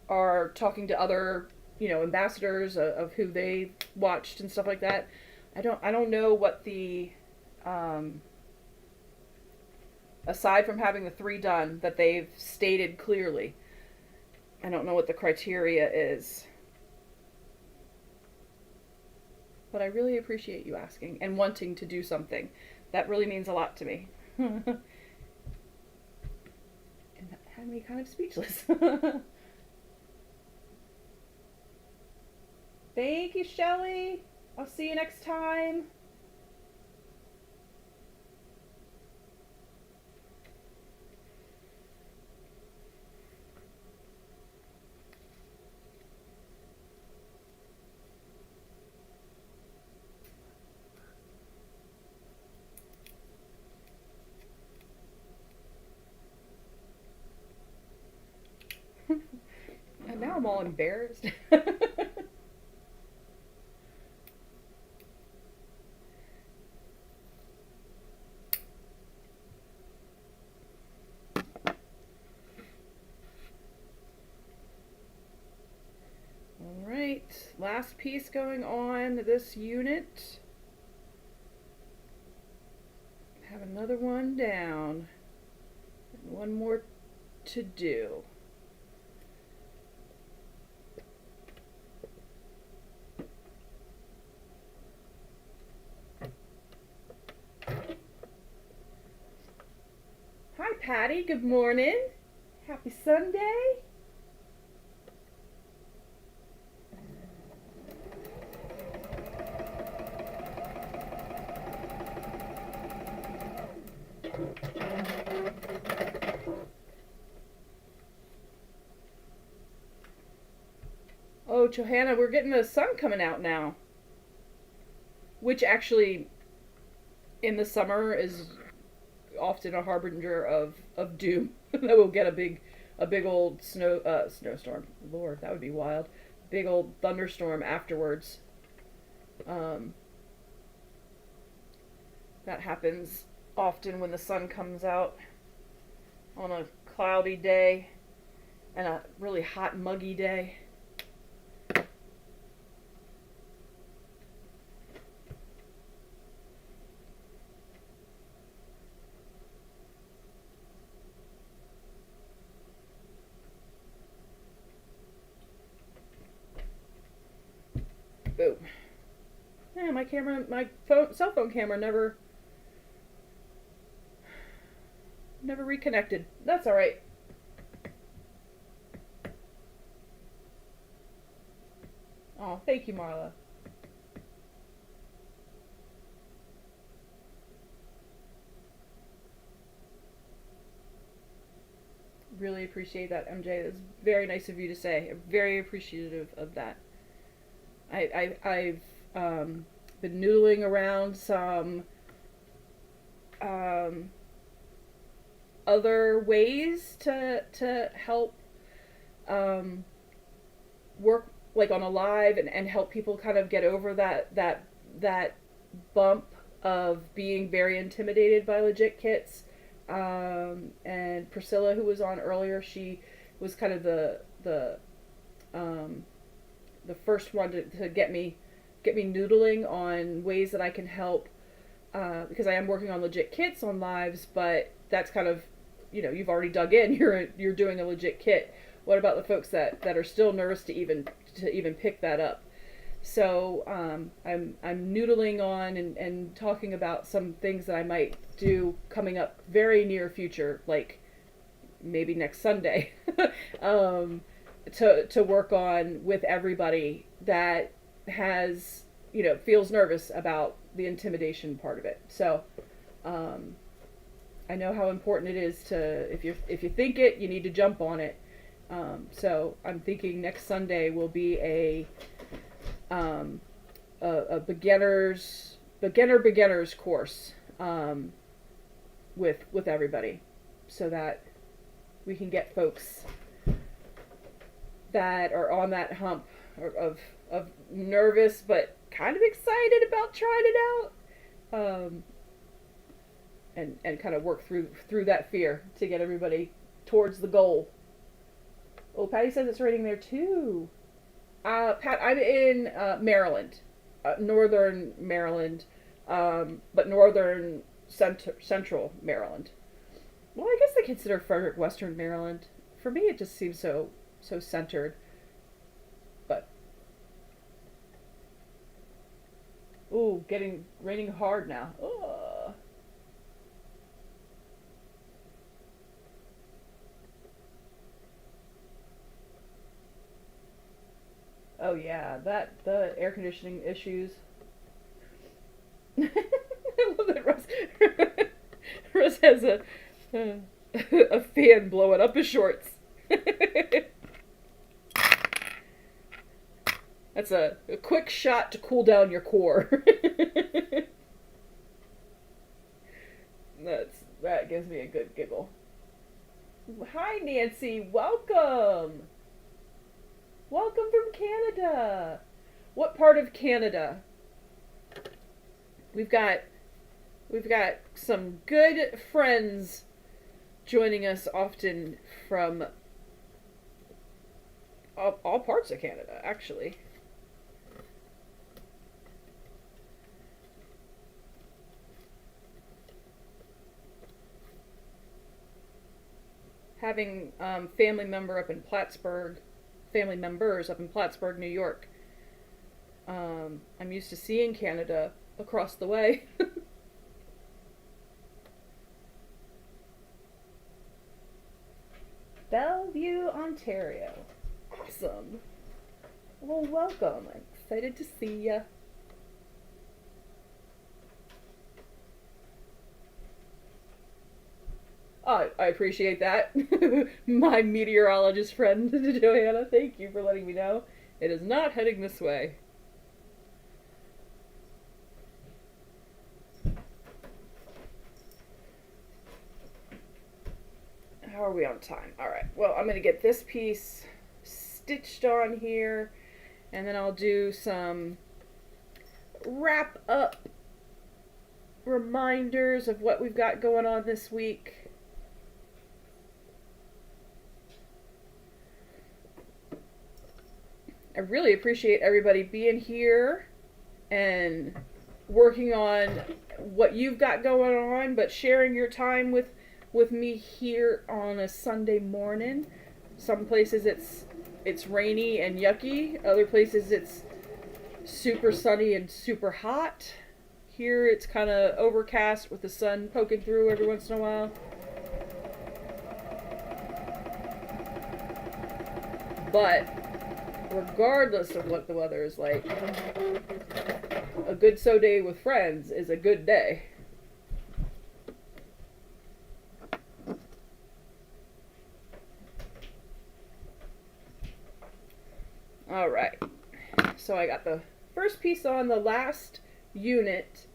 S1: are talking to other, ambassadors of who they watched and stuff like that. I don't know what the um, aside from having the 3 done that they've stated clearly. I don't know what the criteria is. But I really appreciate you asking and wanting to do something. That really means a lot to me. And that had me kind of speechless. Thank you, Shelly. I'll see you next time. And now I'm all embarrassed. Alright, last piece going on this unit. Have another one down. And one more to do. Hi, Patty. Good morning. Happy Sunday. Oh, Johanna, we're getting the sun coming out now. Which actually, in the summer, is often a harbinger of doom. That we'll get a big old snowstorm. Lord, that would be wild. Big old thunderstorm afterwards. Um, that happens often when the sun comes out on a cloudy day and a really hot, muggy day. Boom. Yeah, cell phone camera never reconnected. That's all right. Oh, thank you, Marla. Really appreciate that, MJ. That's very nice of you to say. I'm very appreciative of that. I've been noodling around some um, other ways to help work like on a live and help people kind of get over that bump of being very intimidated by legit kits. And Priscilla, who was on earlier, she was kind of um, the first one to get me noodling on ways that I can help, because I am working on legit kits on lives, but that's kind of, you've already dug in. You're doing a legit kit. What about the folks that are still nervous to even pick that up? So I'm noodling on and talking about some things that I might do coming up very near future, like maybe next Sunday, um, to work on with everybody that has, feels nervous about the intimidation part of it. So um, I know how important it is to, if you think it, you need to jump on it. So I'm thinking next Sunday will be um, a beginners course, with everybody, so that we can get folks that are on that hump of nervous but kind of excited about trying it out, and kind of work through that fear to get everybody towards the goal. Oh, Patty says it's raining there too. Pat, I'm in Maryland, northern Maryland, but northern central Maryland. Well, I guess they consider Frederick Western Maryland. For me, it just seems so centered. But ooh, raining hard now. Ugh. Oh yeah, the air conditioning issues. I love that Russ has a fan blowing up his shorts. That's a quick shot to cool down your core. That gives me a good giggle. Hi Nancy, welcome. Welcome from Canada. What part of Canada? We've got some good friends joining us often from all parts of Canada, actually. Having family members up in Plattsburgh, New York. I'm used to seeing Canada across the way. Bellevue, Ontario. Awesome. Well, welcome. I'm excited to see ya. Oh, I appreciate that. My meteorologist friend, Joanna, thank you for letting me know. It is not heading this way. How are we on time? Alright, well, I'm going to get this piece stitched on here, and then I'll do some wrap up reminders of what we've got going on this week. I really appreciate everybody being here and working on what you've got going on, but sharing your time with me here on a Sunday morning. Some places it's rainy and yucky. Other places it's super sunny and super hot. Here it's kind of overcast with the sun poking through every once in a while. But regardless of what the weather is like, a good sew day with friends is a good day. Alright, so I got the first piece on the last unit,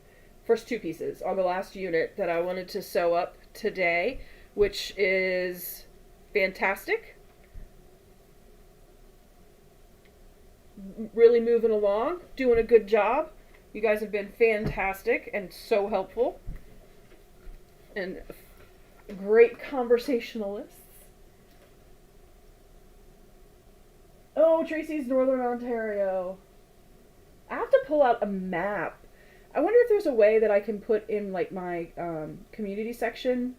S1: first two pieces on the last unit that I wanted to sew up today, which is fantastic. Really moving along, doing a good job. You guys have been fantastic and so helpful and great conversationalists. Oh, Tracy's Northern Ontario. I have to pull out a map. I wonder if there's a way that I can put in like my community section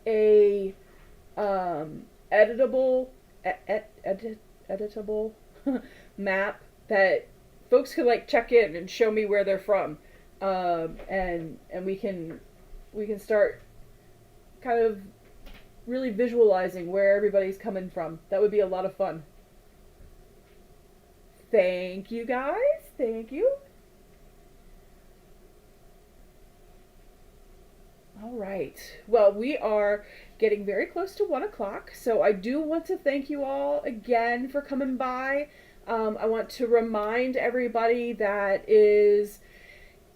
S1: a editable editable map that folks could like check in and show me where they're from, and we can start kind of really visualizing where everybody's coming from. That would be a lot of fun. Thank you guys. Thank you. All right. Well, we are getting very close to 1 o'clock, so I do want to thank you all again for coming by. I want to remind everybody that is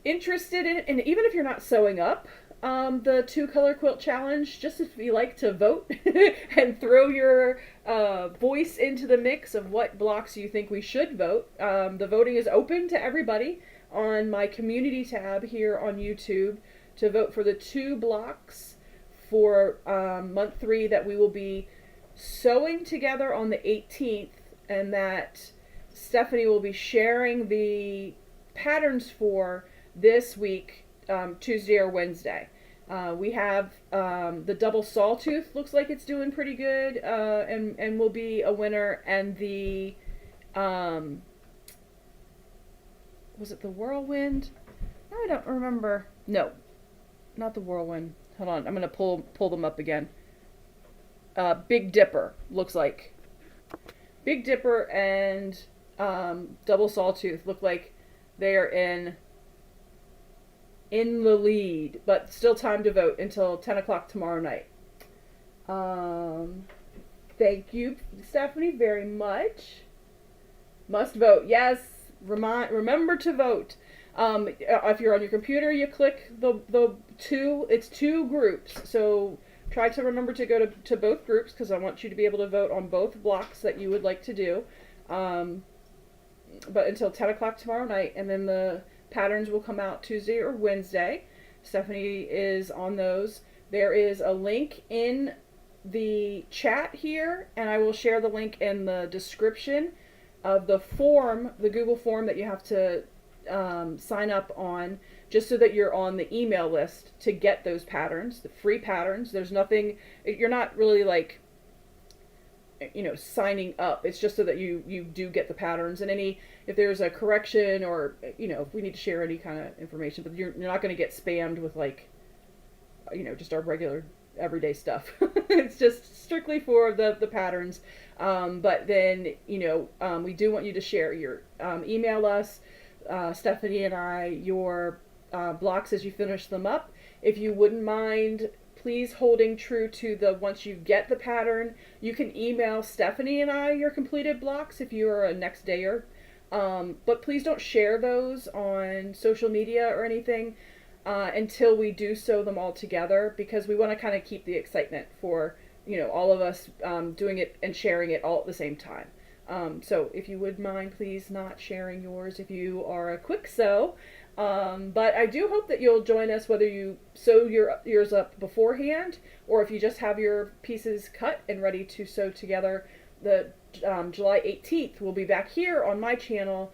S1: interested in, and even if you're not sewing up, the 2-color quilt challenge, just if you like to vote and throw your voice into the mix of what blocks you think we should vote. The voting is open to everybody on my community tab here on YouTube to vote for the 2 blocks for month 3 that we will be sewing together on the 18th, and that Stephanie will be sharing the patterns for this week, Tuesday or Wednesday. We have the double sawtooth, looks like it's doing pretty good, and will be a winner, and the was it the whirlwind? I don't remember. No, not the whirlwind. Hold on, I'm gonna pull them up again. Big Dipper looks like. Big Dipper and double sawtooth look like they are in the lead, but still time to vote until 10 o'clock tomorrow night. Thank you, Stephanie, very much. Must vote. Yes, remember to vote. If you're on your computer, you click the 2. It's 2 groups, so try to remember to go to both groups, because I want you to be able to vote on both blocks that you would like to do. But until 10 o'clock tomorrow night, and then the patterns will come out Tuesday or Wednesday. Stephanie is on those. There is a link in the chat here, and I will share the link in the description of the form, the Google form that you have to sign up on, just so that you're on the email list to get those patterns, the free patterns. There's nothing, you're not really like, signing up. It's just so that you do get the patterns, and if there's a correction, or if we need to share any kind of information, but you're not going to get spammed with like just our regular everyday stuff. It's just strictly for the patterns. But then we do want you to share your email us, Stephanie and I, your blocks as you finish them up. If you wouldn't mind, please holding true to once you get the pattern, you can email Stephanie and I your completed blocks if you are a next dayer. But please don't share those on social media or anything until we do sew them all together, because we want to kind of keep the excitement for all of us doing it and sharing it all at the same time. So if you would mind, please not sharing yours if you are a quick sew. But I do hope that you'll join us, whether you sew yours up beforehand, or if you just have your pieces cut and ready to sew together. The July 18th, we'll be back here on my channel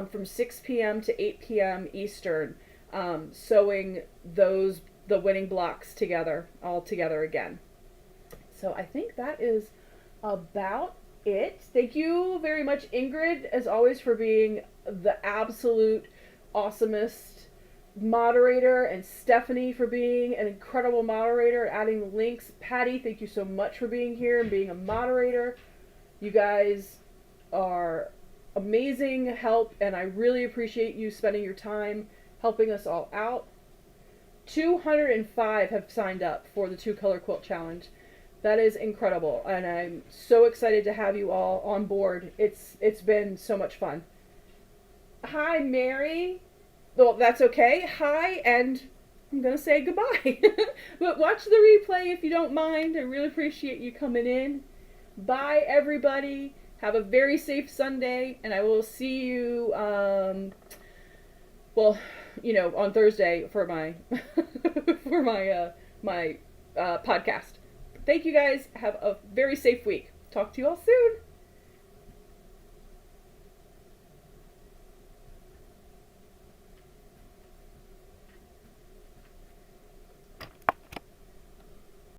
S1: from 6 p.m. to 8 p.m. Eastern, sewing the winning blocks all together again. So I think that is about it. Thank you very much, Ingrid, as always, for being the absolute awesomest moderator, and Stephanie for being an incredible moderator, adding links. Patty, thank you so much for being here and being a moderator. You guys are amazing help, and I really appreciate you spending your time helping us all out. 205 have signed up for the 2-color quilt challenge. That is incredible, and I'm so excited to have you all on board. It's been so much fun. Hi, Mary. Well, that's okay. Hi, and I'm going to say goodbye. But watch the replay if you don't mind. I really appreciate you coming in. Bye, everybody. Have a very safe Sunday, and I will see you, on Thursday for my my podcast. Thank you guys. Have a very safe week. Talk to you all soon.